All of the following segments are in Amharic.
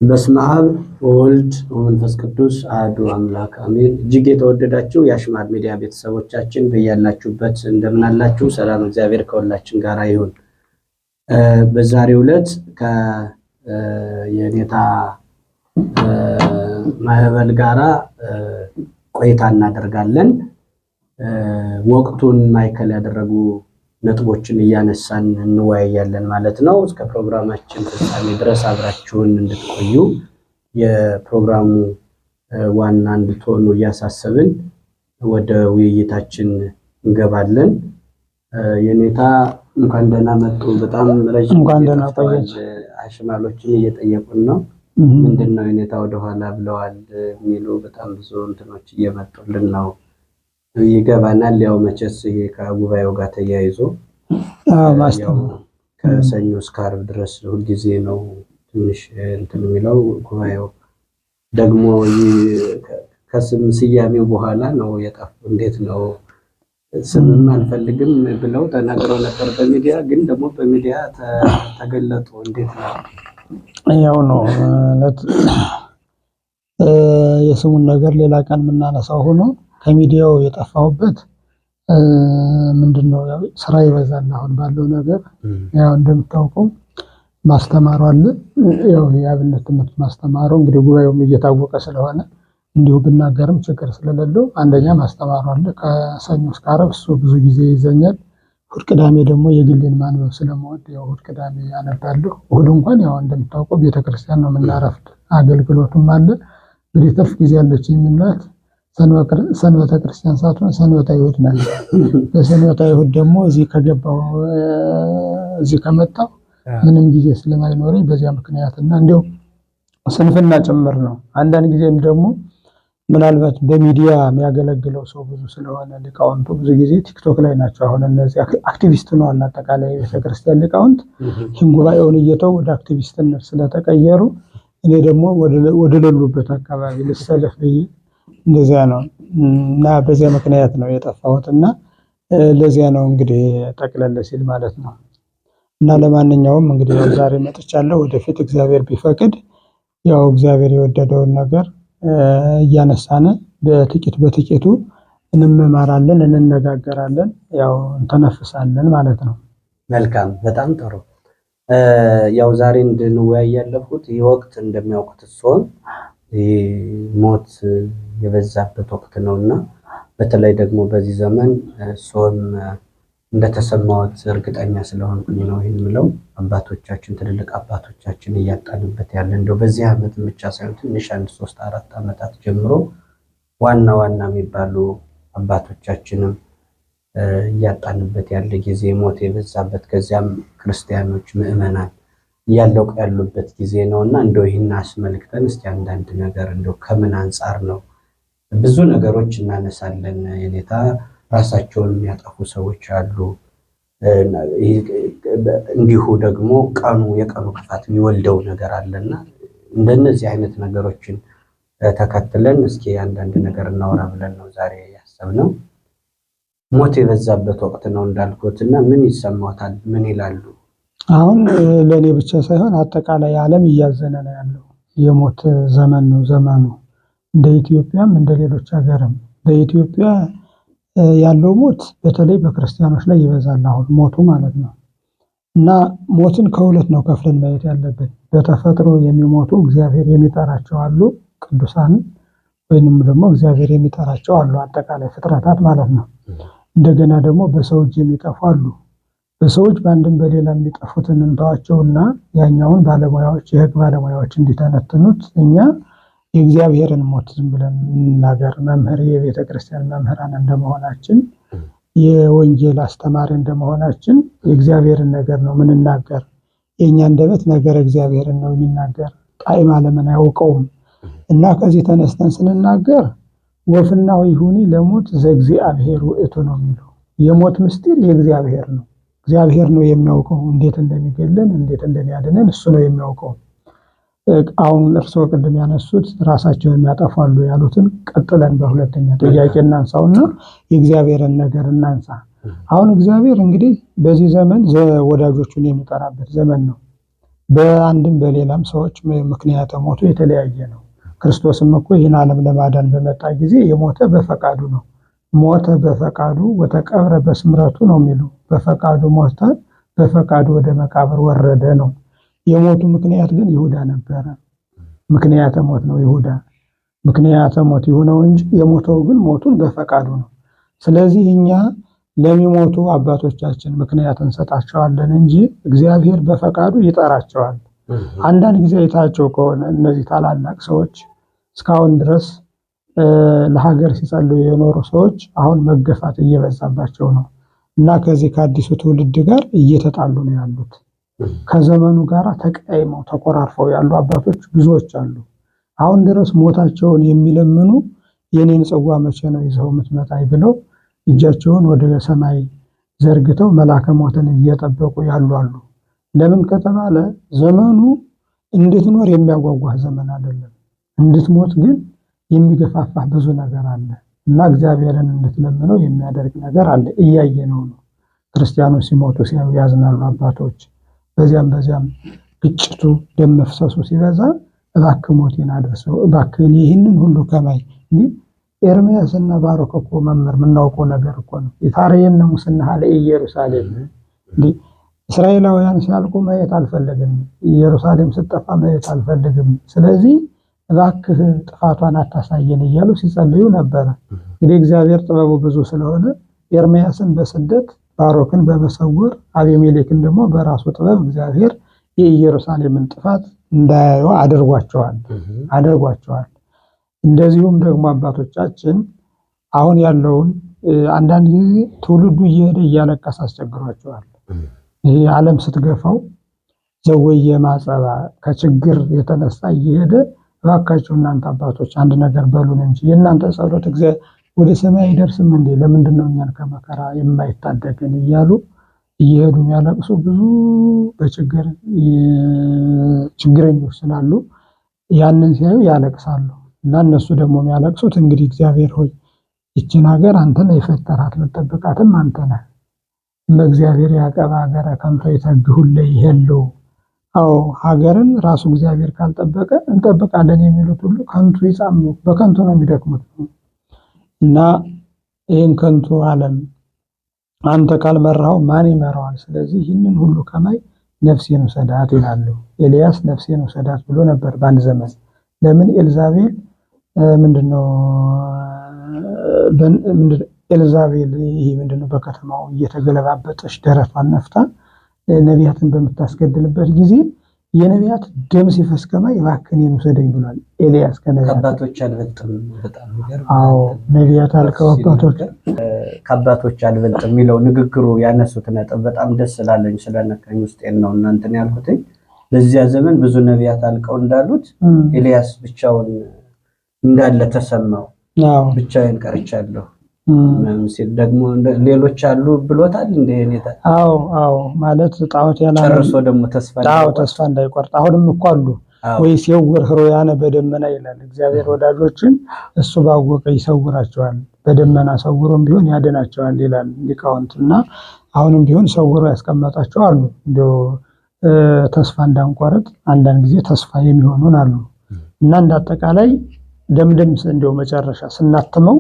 በስመ አብ ወወልድ ወመንፈስ ቅዱስ አሐዱ አምላክ አሜን። እጅግ የተወደዳችሁ የአሽማድ ሚዲያ ቤተሰቦቻችን በያላችሁበት እንደምን አላችሁ? ሰላም እግዚአብሔር ከሁላችን ጋር ይሁን። በዛሬው ዕለት ከየኔታ ማህበል ጋራ ቆይታ እናደርጋለን። ወቅቱን ማዕከል ያደረጉ ነጥቦችን እያነሳን እንወያያለን ማለት ነው። እስከ ፕሮግራማችን ፍጻሜ ድረስ አብራችሁን እንድትቆዩ የፕሮግራሙ ዋና እንድትሆኑ እያሳሰብን ወደ ውይይታችን እንገባለን። የኔታ እንኳን ደህና መጡ። በጣም ረጅም እንኳን ደህና ቆያችሁ። አሽማሎችን እየጠየቁን ነው። ምንድነው የኔታ ወደኋላ ብለዋል የሚሉ በጣም ብዙ እንትኖች እየመጡልን ነው። ይገባናል። ያው መቼስ ይሄ ከጉባኤው ጋር ተያይዞ ከሰኞ እስከ ዓርብ ድረስ ሁልጊዜ ነው ትንሽ እንትን የሚለው። ጉባኤው ደግሞ ከስም ስያሜው በኋላ ነው የጠፉ። እንዴት ነው ስምም አንፈልግም ብለው ተናግረው ነበር በሚዲያ፣ ግን ደግሞ በሚዲያ ተገለጡ። እንዴት ነው? ያው ነው የስሙን ነገር ሌላ ቀን የምናነሳው ሆኖ ከሚዲያው የጠፋሁበት ምንድነው? ያው ስራ ይበዛል አሁን ባለው ነገር። ያው እንደምታውቀው ማስተማሩ አለ። ያው የአብነት ትምህርት ማስተማሩ እንግዲህ ጉባኤውም እየታወቀ ስለሆነ እንዲሁ ብናገርም ችግር ስለሌለው አንደኛ ማስተማሩ አለ። ከሰኞ እስከ ዓርብ እሱ ብዙ ጊዜ ይዘኛል። እሑድ ቅዳሜ ደግሞ የግሌን ማንበብ ስለምወድ ያው እሑድ ቅዳሜ አነባለሁ። እሑድ እንኳን ያው እንደምታውቀው ቤተክርስቲያን ነው የምናረፍድ፣ አገልግሎቱም አለ። እንግዲህ ትርፍ ጊዜ ያለችኝ ምናት ሰንበተ ክርስቲያን ሳትሆን ሰንበተ ይሁድ ነው። በሰንበተ ይሁድ ደግሞ እዚህ ከገባው እዚህ ከመጣው ምንም ጊዜ ስለማይኖረኝ በዚያ ምክንያትና እንዲሁ ስንፍና ጭምር ነው። አንዳንድ ጊዜም ደግሞ ምናልባት በሚዲያ የሚያገለግለው ሰው ብዙ ስለሆነ ሊቃውንቱ ብዙ ጊዜ ቲክቶክ ላይ ናቸው። አሁን እነዚህ አክቲቪስት ነው አለ አጠቃላይ ቤተክርስቲያን ሊቃውንት ይህን ጉባኤውን እየተው ወደ አክቲቪስትነት ስለተቀየሩ እኔ ደግሞ ወደ ሌሉበት አካባቢ ልሰለፍ ብዬ እንደዚያ ነው እና በዚያ ምክንያት ነው የጠፋሁት እና ለዚያ ነው እንግዲህ ጠቅለል ሲል ማለት ነው። እና ለማንኛውም እንግዲህ ያው ዛሬ መጥቻለሁ። ወደፊት እግዚአብሔር ቢፈቅድ ያው እግዚአብሔር የወደደውን ነገር እያነሳን በጥቂቱ እንመማራለን፣ እንነጋገራለን፣ ያው እንተነፍሳለን ማለት ነው። መልካም፣ በጣም ጥሩ። ያው ዛሬ እንድንወያይ ያለፉት ይህ ወቅት እንደሚያውቁት ሲሆን ሞት የበዛበት ወቅት ነውና በተለይ ደግሞ በዚህ ዘመን ሶም እንደተሰማዎት እርግጠኛ ስለሆንኩኝ ነው ይሄን ምለው። አባቶቻችን ትልልቅ አባቶቻችን እያጣንበት ያለ እንደው በዚህ ዓመት ብቻ ሳይሆን ትንሽ 1-3-4 ዓመታት ጀምሮ ዋና የሚባሉ አባቶቻችንም እያጣንበት ያለ ጊዜ ሞት የበዛበት ከዚያም ክርስቲያኖች ምዕመናን እያለቁ ያሉበት ጊዜ ነውና እንደው ይህን አስመልክተን እስቲ አንዳንድ ነገር እንደው ከምን አንጻር ነው? ብዙ ነገሮች እናነሳለን። የኔታ ራሳቸውን የሚያጠፉ ሰዎች አሉ። እንዲሁ ደግሞ የቀኑ ክፋት የሚወልደው ነገር አለና እንደነዚህ አይነት ነገሮችን ተከትለን እስኪ አንዳንድ ነገር እናወራ ብለን ነው ዛሬ ያሰብነው። ሞት የበዛበት ወቅት ነው እንዳልኩትና ምን ይሰማዎታል? ምን ይላሉ? አሁን ለኔ ብቻ ሳይሆን አጠቃላይ ዓለም እያዘነ ነው ያለው። የሞት ዘመን ነው ዘመኑ። እንደ ኢትዮጵያም እንደ ሌሎች ሀገርም በኢትዮጵያ ያለው ሞት በተለይ በክርስቲያኖች ላይ ይበዛል አሁን ሞቱ ማለት ነው። እና ሞትን ከሁለት ነው ከፍለን ማየት ያለብን። በተፈጥሮ የሚሞቱ እግዚአብሔር የሚጠራቸው አሉ ቅዱሳን፣ ወይንም ደግሞ እግዚአብሔር የሚጠራቸው አሉ አጠቃላይ ፍጥረታት ማለት ነው። እንደገና ደግሞ በሰው እጅ የሚጠፉ አሉ። በሰዎች በአንድም በሌላ የሚጠፉትን እንተዋቸውና ያኛውን ባለሙያዎች የህግ ባለሙያዎች እንዲተነትኑት እኛ የእግዚአብሔርን ሞት ዝም ብለን እንናገር። መምህር የቤተ ክርስቲያን መምህራን እንደመሆናችን የወንጌል አስተማሪ እንደመሆናችን የእግዚአብሔርን ነገር ነው ምንናገር። የኛ አንደበት ነገር እግዚአብሔርን ነው የሚናገር፣ ጣዕመ ዓለምን አያውቀውም። እና ከዚህ ተነስተን ስንናገር ወፍናው ይሁኒ ለሞት ዘእግዚአብሔር ውእቱ ነው የሚለው። የሞት ምስጢር የእግዚአብሔር ነው። እግዚአብሔር ነው የሚያውቀው። እንዴት እንደሚገለን እንዴት እንደሚያድነን እሱ ነው የሚያውቀው። አሁን እርስዎ ቅድም ያነሱት ራሳቸውን የሚያጠፋሉ ያሉትን ቀጥለን በሁለተኛ ጥያቄ እናንሳውና የእግዚአብሔርን ነገር እናንሳ። አሁን እግዚአብሔር እንግዲህ በዚህ ዘመን ወዳጆቹን የሚጠራበት ዘመን ነው። በአንድም በሌላም ሰዎች ምክንያተ ሞቱ የተለያየ ነው። ክርስቶስም እኮ ይህን ዓለም ለማዳን በመጣ ጊዜ የሞተ በፈቃዱ ነው። ሞተ በፈቃዱ ወተቀብረ በስምረቱ ነው የሚሉ በፈቃዱ ሞተ፣ በፈቃዱ ወደ መቃብር ወረደ ነው። የሞቱ ምክንያት ግን ይሁዳ ነበረ። ምክንያተ ሞት ነው ይሁዳ። ምክንያተ ሞት ይሁነው እንጂ የሞተው ግን ሞቱን በፈቃዱ ነው። ስለዚህ እኛ ለሚሞቱ አባቶቻችን ምክንያት እንሰጣቸዋለን እንጂ እግዚአብሔር በፈቃዱ ይጠራቸዋል። አንዳንድ ጊዜ አይታቸው ከሆነ እነዚህ ታላላቅ ሰዎች እስካሁን ድረስ ለሀገር ሲጸልዩ የኖሩ ሰዎች አሁን መገፋት እየበዛባቸው ነው እና ከዚህ ከአዲሱ ትውልድ ጋር እየተጣሉ ነው ያሉት። ከዘመኑ ጋር ተቀያይመው ተቆራርፈው ያሉ አባቶች ብዙዎች አሉ። አሁን ድረስ ሞታቸውን የሚለምኑ የኔን ጽዋ መቼ ነው ይዘው የምትመጣኝ ብለው እጃቸውን ወደ ሰማይ ዘርግተው መላከ ሞትን እየጠበቁ ያሉ አሉ። ለምን ከተባለ ዘመኑ እንድትኖር የሚያጓጓህ ዘመን አይደለም። እንድትሞት ግን የሚገፋፋህ ብዙ ነገር አለ እና እግዚአብሔርን እንድትለምነው የሚያደርግ ነገር አለ። እያየነው ነው። ክርስቲያኖች ሲሞቱ ሲያዩ ያዝናሉ አባቶች። በዚያም ግጭቱ ደም መፍሰሱ ሲበዛ እባክህ ሞቴን አድርሰው፣ እባክህ ይህንን ሁሉ ከማይ እንዲህ ኤርምያስና ባሮክ እኮ መምህር የምናውቀው ነገር እኮ ነው። የታረየነ ሙስና ለኢየሩሳሌም እንዲህ እስራኤላውያን ሲያልቁ ማየት አልፈልግም፣ ኢየሩሳሌም ስትጠፋ ማየት አልፈልግም። ስለዚህ እባክህ ጥፋቷን አታሳየን እያሉ ሲጸልዩ ነበረ። እንግዲህ እግዚአብሔር ጥበቡ ብዙ ስለሆነ ኤርምያስን በስደት ባሮክን በመሰወር አቤሜሌክን ደግሞ በራሱ ጥበብ እግዚአብሔር የኢየሩሳሌምን ጥፋት እንዳያዩ አድርጓቸዋል። እንደዚሁም ደግሞ አባቶቻችን አሁን ያለውን አንዳንድ ጊዜ ትውልዱ እየሄደ እያለቀሰ አስቸግሯቸዋል። ይሄ ዓለም ስትገፋው ዘወየ ማጸባ ከችግር የተነሳ እየሄደ እባካችሁ እናንተ አባቶች አንድ ነገር በሉን እንጂ የእናንተ ጸሎት እግዚአብሔር ወደ ሰማይ አይደርስም እንዴ? ለምንድን ነው እኛን ከመከራ የማይታደገን እያሉ እየሄዱ የሚያለቅሱ ብዙ በችግር ችግረኞች ስላሉ ያንን ሲያዩ ያለቅሳሉ። እና እነሱ ደግሞ የሚያለቅሱት እንግዲህ እግዚአብሔር ሆይ ይችን ሀገር አንተ ነህ የፈጠራት መጠበቃትም አንተ ነህ። ለእግዚአብሔር ያዕቀብ ሀገረ ከንቶ ይተግሁልህ ይሄለው። አዎ ሀገርን ራሱ እግዚአብሔር ካልጠበቀ እንጠብቃለን የሚሉት ሁሉ ከንቱ ይጻሙ፣ በከንቱ ነው የሚደክሙት። እና ይህን ከንቱ ዓለም አንተ ካልመራው ማን ይመራዋል? ስለዚህ ይህንን ሁሉ ከማይ ነፍሴን ውሰዳት ይላሉ። ኤልያስ ነፍሴን ውሰዳት ብሎ ነበር በአንድ ዘመን። ለምን ኤልዛቤል ምንድነው ኤልዛቤል ይሄ ምንድነው በከተማው እየተገለባበጠች ደረቷን ነፍታ ነቢያትን በምታስገድልበት ጊዜ የነቢያት ደም ሲፈስ ከማይ እባክህን ውሰደኝ ብሏል ኤልያስ። ከአባቶች አልበልጥም። በጣም ይገርም። አዎ ነቢያት አልከው ከአባቶች አልበልጥም የሚለው ንግግሩ ያነሱት ነጥብ በጣም ደስ ስላለኝ ስለነካኝ ውስጤን ነው እናንተን ያልኩትኝ። በዚያ ዘመን ብዙ ነቢያት አልቀው እንዳሉት ኤልያስ ብቻውን እንዳለ ተሰማው። ብቻዬን ቀርቻለሁ ሲል ደግሞ ሌሎች አሉ ብሎታል። እንደ እኔታ አዎ ማለት ጣዖት ያላለ ጨርሶ ደግሞ ተስፋ እንዳይቆርጥ አሁንም እኮ አሉ ወይ ሲውር ህሮያነ በደመና ይላል እግዚአብሔር። ወዳጆችን እሱ ባወቀ ይሰውራቸዋል፣ በደመና ሰውሮም ቢሆን ያድናቸዋል ይላል ሊቃውንትና አሁንም ቢሆን ሰውሮ ያስቀመጣቸው አሉ። እንደው ተስፋ እንዳንቆርጥ አንዳንድ ጊዜ ተስፋ የሚሆኑን አሉ እና እንዳጠቃላይ ደምደም እንደው መጨረሻ ስናትመው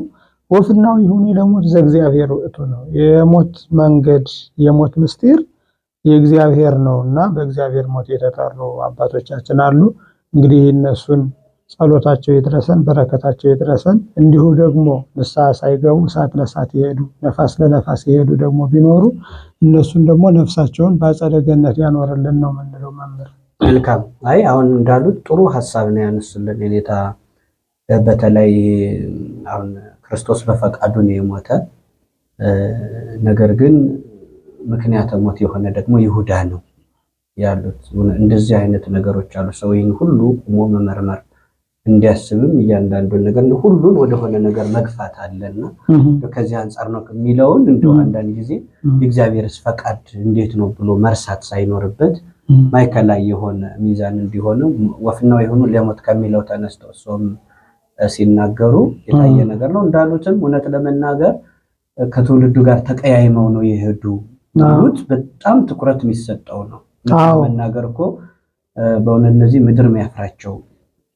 ወፍናው ይሁን ለሞት ዘእግዚአብሔር ውእቱ ነው። የሞት መንገድ የሞት ምስጢር የእግዚአብሔር ነውና በእግዚአብሔር ሞት የተጠሩ አባቶቻችን አሉ። እንግዲህ እነሱን ጸሎታቸው ይድረሰን፣ በረከታቸው ይድረሰን። እንዲሁ ደግሞ ንስሐ ሳይገቡ እሳት ለእሳት ይሄዱ፣ ነፋስ ለነፋስ ይሄዱ ደግሞ ቢኖሩ እነሱን ደግሞ ነፍሳቸውን በአጸደ ገነት ያኖርልን ነው የምንለው። መምህር መልካም። አይ አሁን እንዳሉት ጥሩ ሐሳብ ነው ያነሱልን የኔታ። በተለይ አሁን ክርስቶስ በፈቃዱ ነው የሞተ። ነገር ግን ምክንያተ ሞት የሆነ ደግሞ ይሁዳ ነው ያሉት። እንደዚህ አይነት ነገሮች አሉ። ሰው ይህን ሁሉ ቆሞ መመርመር እንዲያስብም እያንዳንዱን ነገር ሁሉን ወደሆነ ነገር መግፋት አለና ከዚህ አንጻር ነው የሚለውን እንደው አንዳንድ ጊዜ የእግዚአብሔርስ ፈቃድ እንዴት ነው ብሎ መርሳት ሳይኖርበት ማይከላይ የሆነ ሚዛን እንዲሆን ወፍናው የሆኑ ለሞት ከሚለው ተነስተው ሰውም ሲናገሩ የታየ ነገር ነው። እንዳሉትም እውነት ለመናገር ከትውልዱ ጋር ተቀያይመው ነው የሄዱ። ትውልድ በጣም ትኩረት የሚሰጠው ነው። ለመናገር እኮ በእውነት እነዚህ ምድር የሚያፍራቸው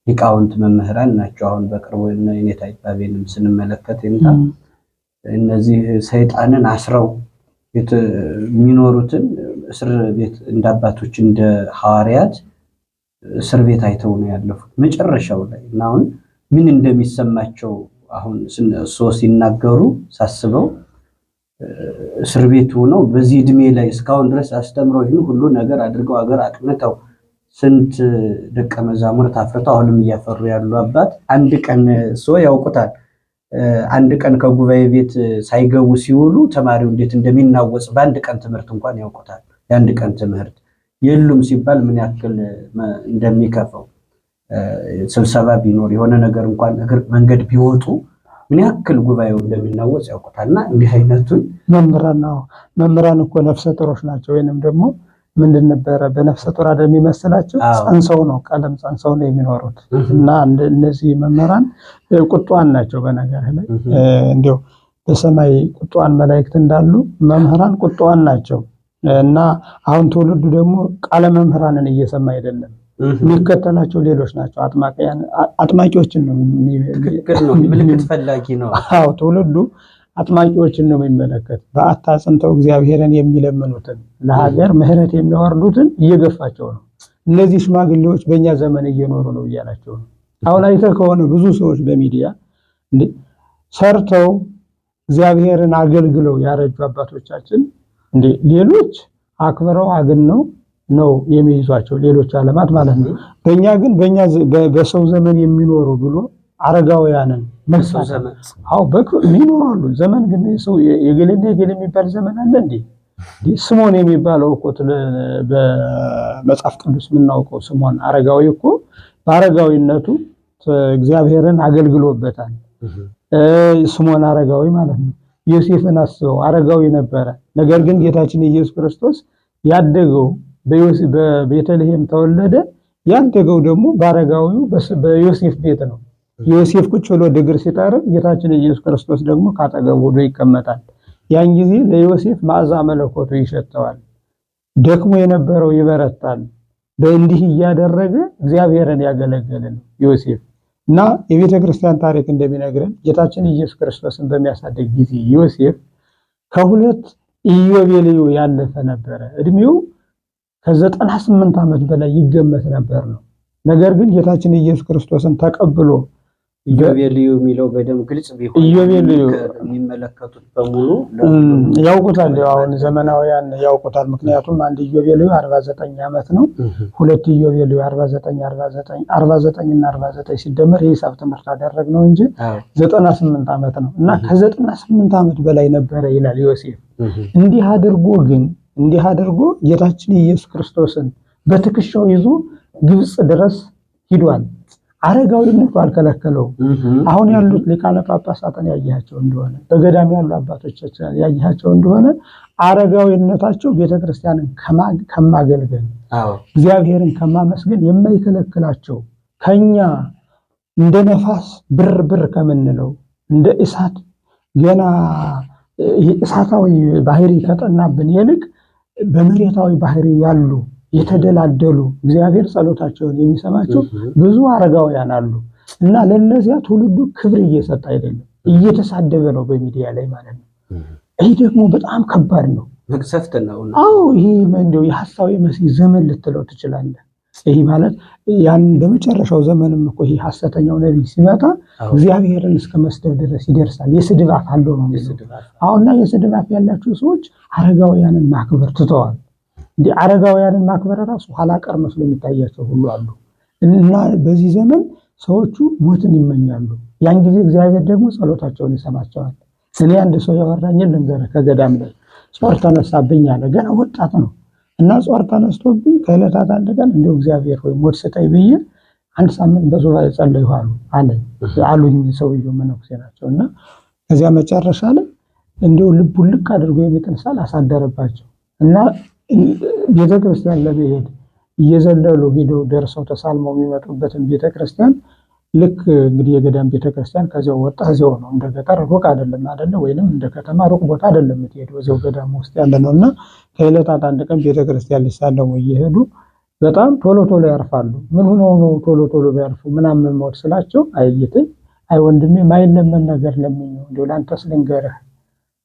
ሊቃውንት መምህራን ናቸው። አሁን በቅርቡ የኔታ ይባቤንም ስንመለከት እነዚህ ሰይጣንን አስረው የሚኖሩትን እስር ቤት እንደ አባቶች እንደ ሐዋርያት እስር ቤት አይተው ነው ያለፉት መጨረሻው ላይ እና አሁን ምን እንደሚሰማቸው አሁን ሲናገሩ ሳስበው እስር ቤት ሆነው በዚህ እድሜ ላይ እስካሁን ድረስ አስተምረው ይህን ሁሉ ነገር አድርገው አገር አቅንተው ስንት ደቀ መዛሙርት አፍርተው አሁንም እያፈሩ ያሉ አባት አንድ ቀን ያውቁታል። አንድ ቀን ከጉባኤ ቤት ሳይገቡ ሲውሉ ተማሪው እንዴት እንደሚናወጽ በአንድ ቀን ትምህርት እንኳን ያውቁታል። የአንድ ቀን ትምህርት የሉም ሲባል ምን ያክል እንደሚከፈው ስብሰባ ቢኖር የሆነ ነገር እንኳን እግር መንገድ ቢወጡ ምን ያክል ጉባኤው እንደሚናወጽ ያውቁታልና እንዲህ አይነቱን መምህራን እኮ ነፍሰ ጡሮች ናቸው። ወይንም ደግሞ ምንድን ነበረ በነፍሰ ጡር አይደል የሚመስላቸው ጸንሰው ነው ቀለም ጸንሰው ነው የሚኖሩት። እና እነዚህ መምህራን ቁጧን ናቸው። በነገር ላይ እንዲያው በሰማይ ቁጧን መላእክት እንዳሉ መምህራን ቁጧን ናቸው። እና አሁን ትውልዱ ደግሞ ቃለ መምህራንን እየሰማ አይደለም የሚከተላቸው ሌሎች ናቸው። አጥማቂዎችን ነው ምልክት ፈላጊ ነው። አዎ ትውልዱ አጥማቂዎችን ነው የሚመለከት። በአታ ጽንተው እግዚአብሔርን የሚለምኑትን ለሀገር ምሕረት የሚያወርዱትን እየገፋቸው ነው። እነዚህ ሽማግሌዎች በእኛ ዘመን እየኖሩ ነው እያላቸው ነው። አሁን አይተህ ከሆነ ብዙ ሰዎች በሚዲያ ሰርተው እግዚአብሔርን አገልግለው ያረጁ አባቶቻችን ሌሎች አክብረው አግነው ነው የሚይዟቸው ሌሎች ዓለማት ማለት ነው። በእኛ ግን በሰው ዘመን የሚኖሩ ብሎ አረጋውያንን መሳሰብ ይኖራሉ። ዘመን ግን ሰው የገሌና የገሌ የሚባል ዘመን አለ እንዴ? ስሞን የሚባለው እኮ በመጽሐፍ ቅዱስ የምናውቀው ስሞን አረጋዊ እኮ በአረጋዊነቱ እግዚአብሔርን አገልግሎበታል። ስሞን አረጋዊ ማለት ነው። ዮሴፍን አስበው አረጋዊ ነበረ። ነገር ግን ጌታችን ኢየሱስ ክርስቶስ ያደገው በቤተልሔም ተወለደ። ያደገው ደግሞ በአረጋዊው በዮሴፍ ቤት ነው። ዮሴፍ ቁጭ ብሎ ድግር ሲጠርብ ጌታችን ኢየሱስ ክርስቶስ ደግሞ ካጠገቡ ሄዶ ይቀመጣል። ያን ጊዜ ለዮሴፍ መዓዛ መለኮቱ ይሸተዋል። ደክሞ የነበረው ይበረታል። በእንዲህ እያደረገ እግዚአብሔርን ያገለገለ ነው ዮሴፍ። እና የቤተ ክርስቲያን ታሪክ እንደሚነግረን ጌታችን ኢየሱስ ክርስቶስን በሚያሳድግ ጊዜ ዮሴፍ ከ2 ኢዮቤልዩ ያለፈ ነበረ። እድሜው ከ98 ዓመት በላይ ይገመት ነበር ነው። ነገር ግን ጌታችን ኢየሱስ ክርስቶስን ተቀብሎ ኢዮቤልዩ የሚለው በደም ግልጽ ቢሆን ኢዮቤልዩ የሚመለከቱት በሙሉ ያውቁታል። አሁን ዘመናውያን ያውቁታል። ምክንያቱም አንድ ኢዮቤልዩ 49 ዓመት ነው። 2 ኢዮቤልዩ 49 እና 49 ሲደመር የሂሳብ ትምህርት አደረግነው እንጂ 98 ዓመት ነው። እና ከ98 ዓመት በላይ ነበረ ይላል ዮሴፍ። እንዲህ አድርጎ ጌታችን ኢየሱስ ክርስቶስን በትከሻው ይዞ ግብጽ ድረስ ሂዷል። አረጋዊነቱ አልከለከለው። አሁን ያሉት ሊቃነ ጳጳሳትን ያያቸው እንደሆነ በገዳም ያሉ አባቶቻችን ያያቸው እንደሆነ አረጋዊነታቸው ቤተክርስቲያንን ከማገልገል እግዚአብሔርን ከማመስገን የማይከለክላቸው ከኛ እንደ ነፋስ ብር ከምንለው እንደ እሳት ገና እሳታዊ ባህሪ ከጠናብን ይልቅ በመሬታዊ ባህሪ ያሉ የተደላደሉ እግዚአብሔር ጸሎታቸውን የሚሰማቸው ብዙ አረጋውያን አሉ። እና ለነዚያ ትውልዱ ክብር እየሰጠ አይደለም፣ እየተሳደበ ነው በሚዲያ ላይ ማለት ነው። ይሄ ደግሞ በጣም ከባድ ነው፣ መቅሰፍት ነው። አዎ ይሄ እንደው የሐሳዊ መሲህ ዘመን ልትለው ትችላለህ። ይሄ ማለት ያን በመጨረሻው ዘመንም እኮ ይሄ ሐሰተኛው ነብይ ሲመጣ እግዚአብሔርን እስከ መስደብ ድረስ ይደርሳል። የስድብ አፍ አለው ነው። አሁንና የስድብ አፍ ያላቸው ሰዎች አረጋውያንን ማክበር ትተዋል። እንደ አረጋውያንን ማክበር ራሱ ኋላ ቀር መስሎ የሚታያቸው ሁሉ አሉ። እና በዚህ ዘመን ሰዎቹ ሞትን ይመኛሉ። ያን ጊዜ እግዚአብሔር ደግሞ ጸሎታቸውን ይሰማቸዋል። እኔ አንድ ሰው ያወራኝን ልንገርህ። ከገዳም ላይ ጾር ተነሳብኝ አለ። ገና ወጣት ነው። እና ጾር ተነስቶብኝ ከዕለታት አንድ ቀን እንደው እግዚአብሔር ሆይ ሞት ስጠኝ ብዬ 1 ሳምንት በሱባኤ ጸለይሁ አሉኝ። ሰውየው መነኩሴ ናቸው። እና ከዚያ መጨረሻ ላይ እንደው ልቡን ልክ አድርጎ የሚጥንሳል አሳደረባቸው። እና ቤተክርስቲያን ለመሄድ እየዘለሉ ሄደው ደርሰው ተሳልመው የሚመጡበትን ቤተክርስቲያን ልክ እንግዲህ የገዳም ቤተክርስቲያን ከዚያው ወጣ እዚያው ነው። እንደ ገጠር ሩቅ አይደለም ወይንም እንደ ከተማ ሩቅ ቦታ አይደለም የምትሄደው፣ እዚያው ገዳም ውስጥ ያለ ነውና ከዕለታት አንድ ቀን ቤተክርስቲያን ሊሳለሙ እየሄዱ በጣም ቶሎ ቶሎ ያርፋሉ። ምን ሆነው ነው ቶሎ ቶሎ ቢያርፉ ምናምን ሞት ስላቸው አይይተኝ አይ ወንድሜ ማይለመን ነገር ለምኜው እንደው ላንተስ ልንገርህ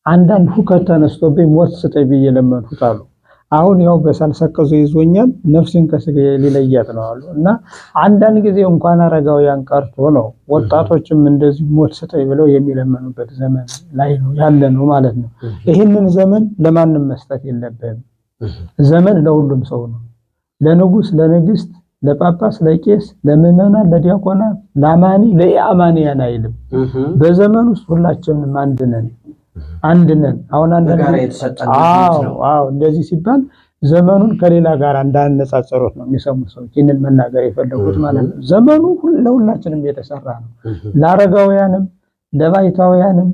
አንዳንድ ሁከት ተነስቶብኝ ሞት ስጠኝ ብዬ ለመንሁት አሉ። አሁን ያው በሳልሰቀዙ ይዞኛል ነፍሴን ከስጋዬ ሊለያት ነው አሉ። እና አንዳንድ ጊዜ እንኳን አረጋውያን ቀርቶ ነው ወጣቶችም እንደዚህ ሞት ስጠኝ ብለው የሚለመኑበት ዘመን ላይ ነው ያለ ነው ማለት ነው። ይህንን ዘመን ለማንም መስጠት የለብንም። ዘመን ለሁሉም ሰው ነው። ለንጉስ፣ ለንግስት፣ ለጳጳስ፣ ለቄስ፣ ለምዕመናን፣ ለዲያቆናት፣ ለአማኒ፣ ለኢአማኒያን አይልም። በዘመን ውስጥ ሁላችንም አንድ ነን። አሁን እንደዚህ ሲባል ዘመኑን ከሌላ ጋር እንዳነጻጸሩት ነው የሚሰሙ ሰዎች ይህንን መናገር የፈለጉት ማለት ነው። ዘመኑ ለሁላችንም የተሰራ ነው። ለአረጋውያንም፣ ለባይታውያንም፣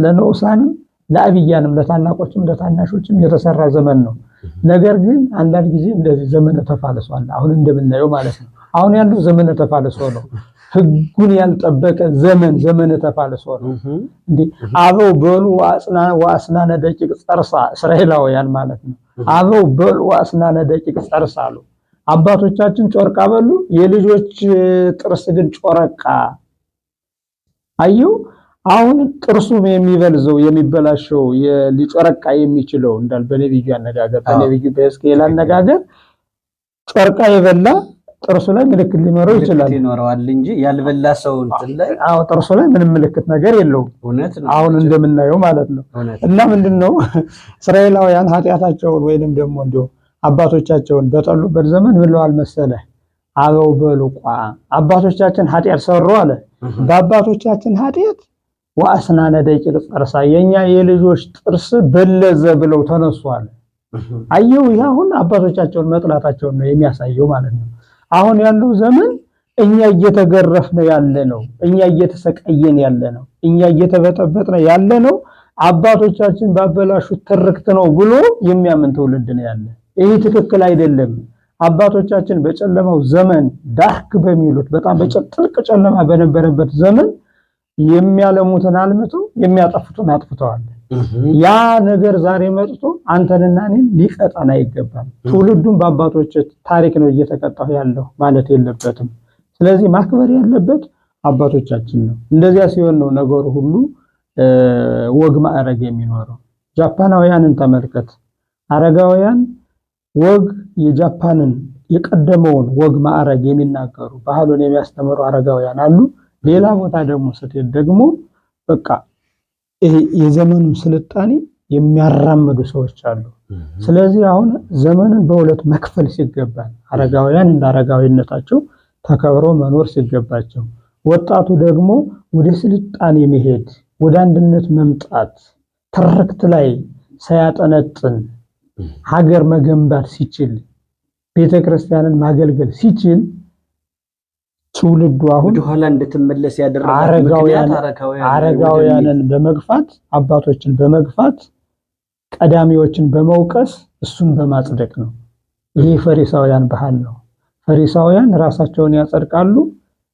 ለንዑሳንም፣ ለአብያንም፣ ለታላቆችም ለታናሾችም የተሰራ ዘመን ነው። ነገር ግን አንዳንድ ጊዜ እንደዚህ ዘመነ ተፋልሶ አለ። አሁን እንደምናየው ማለት ነው። አሁን ያለው ዘመነ ተፋልሶ ነው። ህጉን ያልጠበቀ ዘመነ ተፋልሶ ነው። እንዴ አበው በሉ ወአስናነ ደቂቅ ጸርሳ እስራኤላውያን ማለት ነው። አበው በሉ ወአስናነ ደቂቅ ጸርሳ አሉ። አባቶቻችን ጮርቃ በሉ፣ የልጆች ጥርስ ግን ጮረቃ። አየው አሁን ጥርሱ የሚበልዘው የሚበላሸው ሊጮረቃ የሚችለው እንዳል በነብዩ አነጋገር በነብዩ በሕዝቅኤል አነጋገር ጮርቃ የበላ ጥርሱ ላይ ምልክት ሊኖረው ይችላል ይኖረዋል እንጂ ያልበላ ሰው እንትን ላይ ጥርሱ ላይ ምንም ምልክት ነገር የለውም። አሁን እንደምናየው ማለት ነው። እና ምንድነው እስራኤላውያን ኃጢአታቸውን ወይንም ደግሞ እንዲሁ አባቶቻቸውን በጠሉበት ዘመን ብለዋል መሰለ አበው በሉቋ አባቶቻችን ኃጢአት ሰሩ አለ። በአባቶቻችን ኃጢአት ወአስናነ ደቂቅ ጸርሳ የኛ የልጆች ጥርስ በለዘ ብለው ተነሱ አለ። አየው ይሄ አሁን አባቶቻቸውን መጥላታቸውን ነው የሚያሳየው ማለት ነው። አሁን ያለው ዘመን እኛ እየተገረፍን ያለ ነው። እኛ እየተሰቀየን ያለ ነው። እኛ እየተበጠበጥን ያለ ነው። አባቶቻችን ባበላሹት ትርክት ነው ብሎ የሚያምን ትውልድ ነው ያለ። ይሄ ትክክል አይደለም። አባቶቻችን በጨለማው ዘመን ዳርክ በሚሉት በጣም በጥልቅ ጨለማ በነበረበት ዘመን የሚያለሙትን አልምተው የሚያጠፉትን አጥፍተዋል። ያ ነገር ዛሬ መጥቶ አንተንና እኔን ሊቀጣን አይገባም። ትውልዱን በአባቶች ታሪክ ነው እየተቀጣሁ ያለው ማለት የለበትም። ስለዚህ ማክበር ያለበት አባቶቻችን ነው። እንደዚያ ሲሆን ነው ነገሩ ሁሉ ወግ ማዕረግ የሚኖረው። ጃፓናውያንን ተመልከት። አረጋውያን ወግ የጃፓንን የቀደመውን ወግ ማዕረግ የሚናገሩ ባህሉን የሚያስተምሩ አረጋውያን አሉ። ሌላ ቦታ ደግሞ ስትሄድ ደግሞ በቃ ይሄ የዘመኑን ስልጣኔ የሚያራምዱ ሰዎች አሉ። ስለዚህ አሁን ዘመንን በሁለት መክፈል ሲገባል አረጋውያን እንደ አረጋዊነታቸው ተከብረው መኖር ሲገባቸው፣ ወጣቱ ደግሞ ወደ ስልጣኔ መሄድ ወደ አንድነት መምጣት ትርክት ላይ ሳያጠነጥን ሀገር መገንባት ሲችል ቤተክርስቲያንን ማገልገል ሲችል ትውልዱ አሁን ወደኋላ እንድትመለስ ያደረገ አረጋውያንን በመግፋት አባቶችን በመግፋት ቀዳሚዎችን በመውቀስ እሱን በማጽደቅ ነው። ይሄ ፈሪሳውያን ባህል ነው። ፈሪሳውያን ራሳቸውን ያጸድቃሉ፣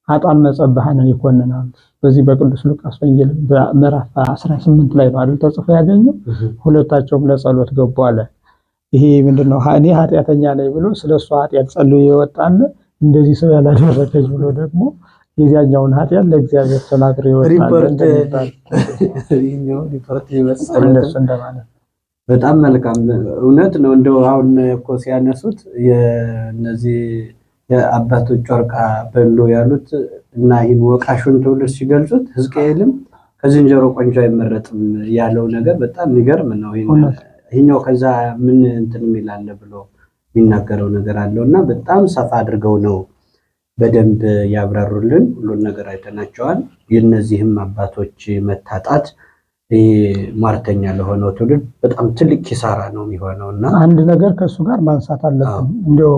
ኃጥአን መጸባሃንን ይኮንናሉ። በዚህ በቅዱስ ሉቃስ ወንጌል በምዕራፍ 18 ላይ ነው አይደል ተጽፎ ያገኘው። ሁለታቸውም ለጸሎት ገቡ አለ። ይሄ ምንድነው እኔ ኃጢአተኛ ነኝ ብሎ ስለሱ ኃጢአት ጸልዮ ይወጣል። እንደዚህ ሰው ያላደረገኝ ብሎ ደግሞ የዚያኛውን ኃጢአት ለእግዚአብሔር ተናግሮ ይወጣል እንደሚባል እንደማለት። በጣም መልካም እውነት ነው። እንደው አሁን እኮ ሲያነሱት የነዚህ የአባቶች ጮርቃ በሎ ያሉት እና ይህን ወቃሹን ትውልድ ሲገልጹት ሕዝቅኤልም ከዝንጀሮ ቆንጆ አይመረጥም ያለው ነገር በጣም የሚገርም ነው። ይሄኛው ከዛ ምን እንትን የሚላለ ብሎ የሚናገረው ነገር አለውና በጣም ሰፋ አድርገው ነው በደንብ ያብራሩልን። ሁሉን ነገር አይተናቸዋል። የነዚህም አባቶች መታጣት ማርተኛ ለሆነው ትውልድ በጣም ትልቅ ኪሳራ ነው የሚሆነውና አንድ ነገር ከሱ ጋር ማንሳት አለብን። እንደው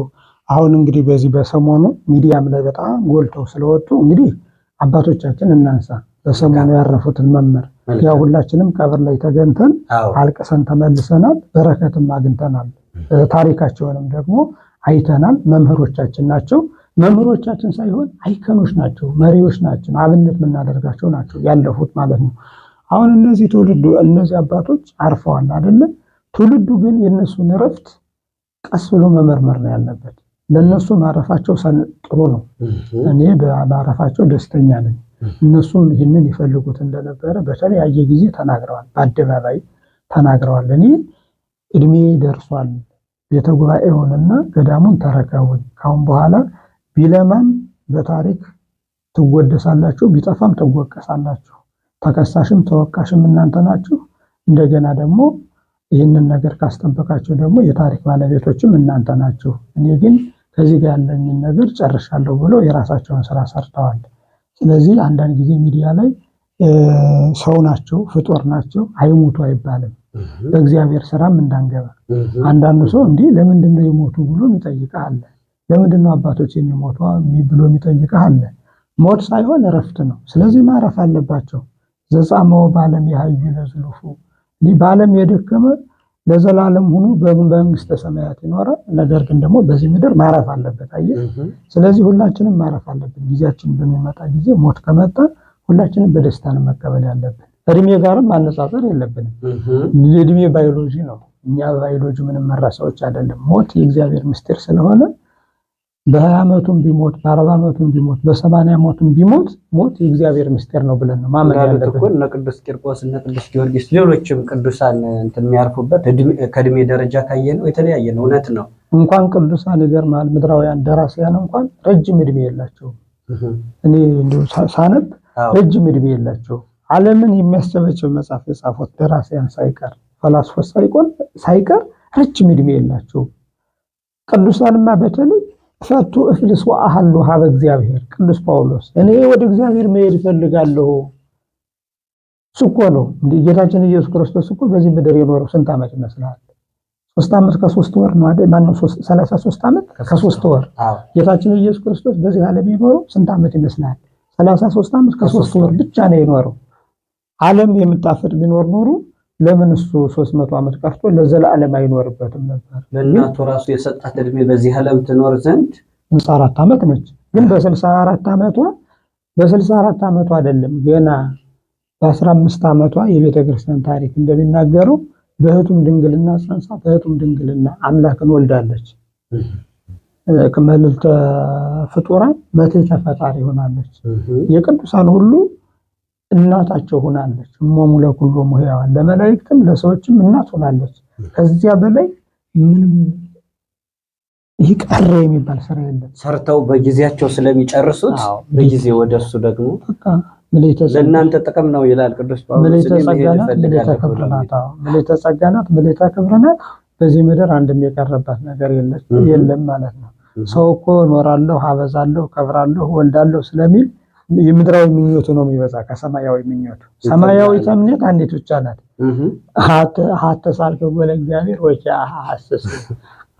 አሁን እንግዲህ በዚህ በሰሞኑ ሚዲያም ላይ በጣም ጎልተው ስለወጡ እንግዲህ አባቶቻችን እናንሳ። በሰሞኑ ያረፉትን መምህር ያው ሁላችንም ቀብር ላይ ተገኝተን አልቀሰን ተመልሰናል። በረከትም አግኝተናል። ታሪካቸውንም ደግሞ አይተናል። መምህሮቻችን ናቸው። መምህሮቻችን ሳይሆን አይከኖች ናቸው፣ መሪዎች ናቸው፣ አብነት የምናደርጋቸው ናቸው ያለፉት ማለት ነው። አሁን እነዚህ አባቶች አርፈዋል አይደለም። ትውልዱ ግን የነሱን እረፍት ቀስ ብሎ መመርመር ነው ያለበት። ለነሱ ማረፋቸው ጥሩ ነው። እኔ በማረፋቸው ደስተኛ ነኝ። እነሱም ይህንን ይፈልጉት እንደነበረ በተለያየ ጊዜ ተናግረዋል፣ በአደባባይ ተናግረዋል። እኔ እድሜ ደርሷል፣ ቤተ ጉባኤውንና ገዳሙን ተረከቡኝ። ካሁን በኋላ ቢለማም በታሪክ ትወደሳላችሁ፣ ቢጠፋም ትወቀሳላችሁ። ተከሳሽም ተወቃሽም እናንተ ናችሁ። እንደገና ደግሞ ይህንን ነገር ካስጠበቃችሁ ደግሞ የታሪክ ባለቤቶችም እናንተ ናችሁ። እኔ ግን ከዚህ ጋር ያለኝን ነገር ጨርሻለሁ ብሎ የራሳቸውን ስራ ሰርተዋል። ስለዚህ አንዳንድ ጊዜ ሚዲያ ላይ ሰው ናቸው፣ ፍጡር ናቸው፣ አይሞቱ አይባልም። በእግዚአብሔር ስራም እንዳንገባ። አንዳንዱ ሰው እንዲህ ለምንድን ነው የሞቱ ብሎ የሚጠይቅህ አለ። ለምንድን ነው አባቶች የሚሞቱ ብሎ የሚጠይቅህ አለ። ሞት ሳይሆን እረፍት ነው። ስለዚህ ማረፍ አለባቸው። ዘጻመው በዓለም ያህዩ ለዝሉፉ፣ በዓለም የደከመ ለዘላለም ሆኖ በመንግስተ ሰማያት ይኖራል። ነገር ግን ደግሞ በዚህ ምድር ማረፍ አለበት። አየህ፣ ስለዚህ ሁላችንም ማረፍ አለብን። ጊዜያችን በሚመጣ ጊዜ ሞት ከመጣ ሁላችንም በደስታ ነው መቀበል ያለብን። እድሜ ጋርም ማነጻጸር የለብንም። እድሜ ባዮሎጂ ነው። እኛ ባዮሎጂ ምንም መራ ሰዎች አይደለም። ሞት የእግዚአብሔር ምስጢር ስለሆነ በ20 ዓመቱም ቢሞት በ40 ዓመቱም ቢሞት በ80 ዓመቱም ቢሞት ሞት የእግዚአብሔር ምስጢር ነው ብለን ነው ማመን ያለብን። እነ ቅዱስ ቂርቆስ እነ ቅዱስ ጊዮርጊስ ሌሎችም ቅዱሳን እንትን የሚያርፉበት ከእድሜ ደረጃ ካየነው የተለያየ ነው። እውነት ነው። እንኳን ቅዱሳን ይገርማል፣ ምድራውያን ደራሲያን እንኳን ረጅም እድሜ የላቸውም። እኔ እንደው ሳነብ ረጅም እድሜ የላቸውም። ዓለምን የሚያስጨበጭብ መጽሐፍ የጻፉት ደራሲያን ሳይቀር ፈላስፎች ሳይቀር ረጅም እድሜ የላቸውም። ቅዱሳንማ በተለይ ፈቱ እፍልስ ወአሐሉ ሀበ እግዚአብሔር። ቅዱስ ጳውሎስ እኔ ወደ እግዚአብሔር መሄድ እፈልጋለሁ እኮ ነው። ጌታችን ኢየሱስ ክርስቶስ እኮ በዚህ ምድር የኖረው ስንት ዓመት ይመስላል? 3 ዓመት ከ3 ወር ነው አይደል? ማነው 33 ዓመት ከ3 ወር። ጌታችን ኢየሱስ ክርስቶስ በዚህ ዓለም የኖረው ስንት ዓመት ይመስላል? 33 ዓመት ከ3 ወር ብቻ ነው የኖረው። ዓለም የምታፈጥ ቢኖር ኖሮ ለምን እሱ 300 ዓመት ቀርቶ ለዘላለም አይኖርበትም ነበር? ለእናቱ ራሱ የሰጣት እድሜ በዚህ ዓለም ትኖር ዘንድ 64 ዓመት ነች። ግን በ64 ዓመቷ አይደለም ገና በ15 ዓመቷ የቤተ ክርስቲያን ታሪክ እንደሚናገረው በእህቱም ድንግልና ጸንሳ በእህቱም ድንግልና አምላክን ወልዳለች። ከመልዕልተ ፍጡራን መትሕተ ፈጣሪ ሆናለች። የቅዱሳን ሁሉ እናታቸው ሆናለች። እሞሙ ለኩሎሙ ሕያዋን፣ ለመላእክትም ለሰዎችም እናት ሆናለች። ከዚያ በላይ ምንም ይህ ቀረ የሚባል ስራ የለም። ሰርተው በጊዜያቸው ስለሚጨርሱት በጊዜ ወደሱ ደግሞ ለእናንተ ጥቅም ነው ይላል ቅዱስ ጳውሎስ። ምልዕተ ጸጋ ናት፣ ምልዕተ ክብር ናት። በዚህ ምድር አንድም የቀረባት ነገር የለም ማለት ነው። ሰው እኮ እኖራለሁ፣ አበዛለሁ፣ ከብራለሁ፣ ወልዳለሁ ስለሚል የምድራዊ ምኞቱ ነው የሚበዛ ከሰማያዊ ምኞቱ። ሰማያዊ ተምኔት አንዲት ብቻ ናት። ሀተሳልከ ወለ እግዚአብሔር ወይ ሐሰስ፣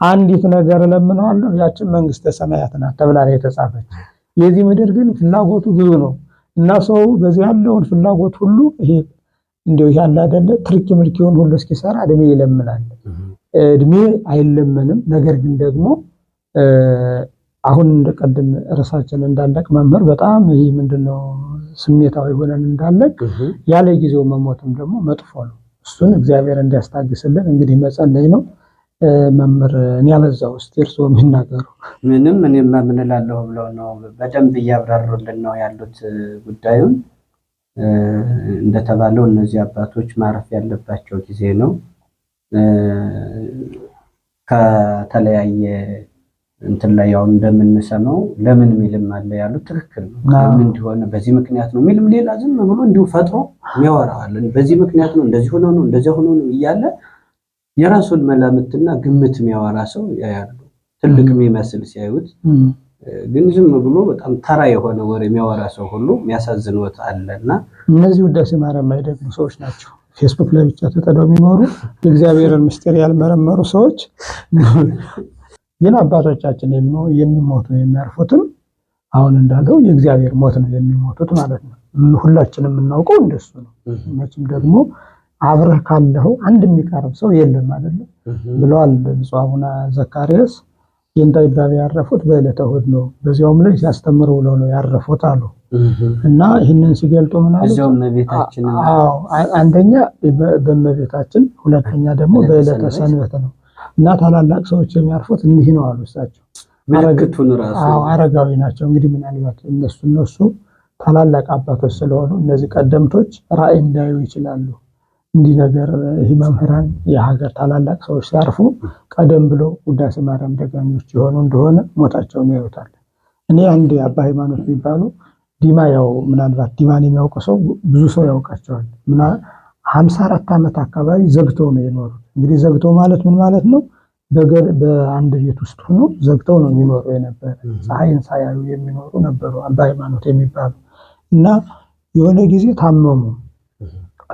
አንዲት ነገር እለምነዋለሁ ያችን መንግስተ ሰማያት ናት ተብላ ነው የተጻፈች። የዚህ ምድር ግን ፍላጎቱ ብዙ ነው እና ሰው በዚህ ያለውን ፍላጎት ሁሉ ይሄ እንደው ያለ አይደለ ትርኪ ምርኪውን ሁሉ እስኪሰራ እድሜ ይለምናል። እድሜ አይለመንም። ነገር ግን ደግሞ አሁን እንደቀደም ርዕሳችን እንዳለቅ መምህር በጣም ይሄ ምንድነው ስሜታዊ ሆነን እንዳለቅ ያለ ጊዜው መሞትም ደግሞ መጥፎ ነው። እሱን እግዚአብሔር እንዲያስታግስልን እንግዲህ መጸለይ ነው። መምህር እኔ ያበዛው እስቲ እርስዎ የሚናገሩ። ምንም እኔማ ምን እላለሁ ብለው ነው በደንብ እያብራሩልን ነው ያሉት ጉዳዩን። እንደተባለው እነዚህ አባቶች ማረፍ ያለባቸው ጊዜ ነው። ከተለያየ እንትን ላይ ያው እንደምንሰማው ለምን ሚልም አለ ያሉት ትክክል ነው። ለምን እንዲሆነ በዚህ ምክንያት ነው ሚልም ሌላ ዝም ብሎ እንዲሁ ፈጥሮ የሚያወራዋል። በዚህ ምክንያት ነው እንደዚህ ሆኖ ነው እንደዚህ ሆኖ ነው እያለ የራሱን መላምትና ግምት የሚያወራ ሰው ያያሉ። ትልቅ የሚመስል ሲያዩት ግን ዝም ብሎ በጣም ተራ የሆነ ወሬ የሚያወራ ሰው ሁሉ የሚያሳዝንዎት አለና እነዚህ ውዳሴ ማርያም የማይደግሙ ሰዎች ናቸው። ፌስቡክ ላይ ብቻ ተጠደው የሚኖሩ የእግዚአብሔርን ምስጢር ያልመረመሩ ሰዎች ግን አባቶቻችን የሚሞቱ የሚያርፉትም አሁን እንዳለው የእግዚአብሔር ሞት ነው የሚሞቱት ማለት ነው። ሁላችንም የምናውቀው እንደሱ ነው። መቼም ደግሞ አብረህ ካለው አንድ የሚቀርብ ሰው የለም አይደል ብለዋል ብፁዕ አቡነ ዘካርያስ። የእንታ ይባቤ ያረፉት በዕለተ እሑድ ነው፣ በዚያውም ላይ ሲያስተምሩ ብለው ነው ያረፉት አሉ። እና ይህንን ሲገልጡ ምን አሉ? አንደኛ በእመቤታችን፣ ሁለተኛ ደግሞ በዕለተ ሰንበት ነው። እና ታላላቅ ሰዎች የሚያርፉት እንዲህ ነው አሉ እሳቸው። ምልክቱን ራሱ አረጋዊ ናቸው እንግዲህ ምናልባት እነሱ ታላላቅ አባቶች ስለሆኑ እነዚህ ቀደምቶች ራእይ እንዳዩ ይችላሉ። እንዲህ ነገር ይህ መምህራን የሀገር ታላላቅ ሰዎች ሲያርፉ ቀደም ብሎ ውዳሴ ማርያም ደጋሚዎች የሆኑ እንደሆነ ሞታቸውን ያዩታል። እኔ አንድ አባ ሃይማኖት የሚባሉ ዲማ ያው ምናልባት ዲማን የሚያውቅ ሰው ብዙ ሰው ያውቃቸዋል። 54 ዓመት አካባቢ ዘግተው ነው የኖሩት። እንግዲህ ዘግተው ማለት ምን ማለት ነው? በአንድ ቤት ውስጥ ሆኖ ዘግተው ነው የሚኖሩ የነበረ። ፀሐይን ሳያዩ የሚኖሩ ነበሩ አባ ሃይማኖት የሚባሉ እና የሆነ ጊዜ ታመሙ።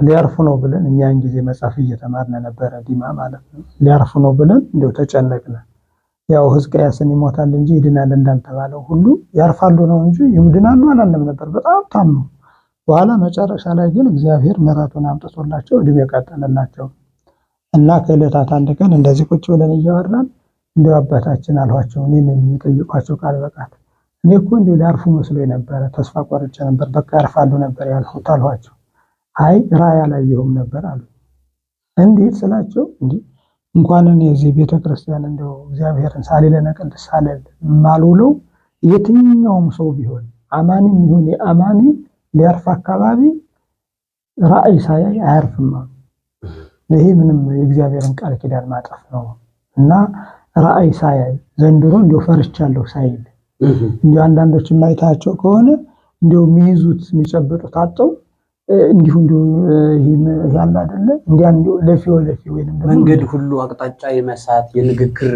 ሊያርፉ ነው ብለን እኛን ጊዜ መጽሐፍ እየተማርነ ነበረ ዲማ ማለት ነው። ሊያርፉ ነው ብለን እንደው ተጨነቅነ። ያው ሕዝቅያስን ይሞታል እንጂ ይድናል እንዳልተባለው ሁሉ ያርፋሉ ነው እንጂ ይድናሉ አላለም ነበር። በጣም ታመሙ። በኋላ መጨረሻ ላይ ግን እግዚአብሔር ምሕረቱን አምጥቶላቸው እድሜ ቀጠለላቸው እና ከዕለታት አንድ ቀን እንደዚህ ቁጭ ብለን እያወራን እንደው አባታችን አልኋቸው፣ እኔን የሚጠይቋቸው ቃል በቃል እኔ እኮ እንደው ሊያርፉ መስሎ የነበረ ተስፋ ቆርጬ ነበር፣ በቃ ያርፋሉ ነበር ያልሁት አልኋቸው። አይ ራእይ አላየሁም ነበር አሉ። እንዴት ስላቸው እንዲህ እንኳን እኔ እዚህ ቤተክርስቲያን እንደው እግዚአብሔርን ሳሊለነ ቅድስት ሳልል ማልውለው የትኛውም ሰው ቢሆን አማኒም ይሁን የአማኒ ሊያርፍ አካባቢ ራእይ ሳያይ አያርፍም አሉ። ይሄ ምንም የእግዚአብሔርን ቃል ኪዳን ማጠፍ ነው እና ራእይ ሳያይ ዘንድሮ እንደው ፈርቻለሁ ሳይል እንዲሁ አንዳንዶች የማይታቸው ከሆነ እንደው የሚይዙት የሚጨብጡት አጠው እንዲሁ ያለ አይደለ እንዲሁ ለፊ ወይንም መንገድ ሁሉ አቅጣጫ የመሳት የንግግር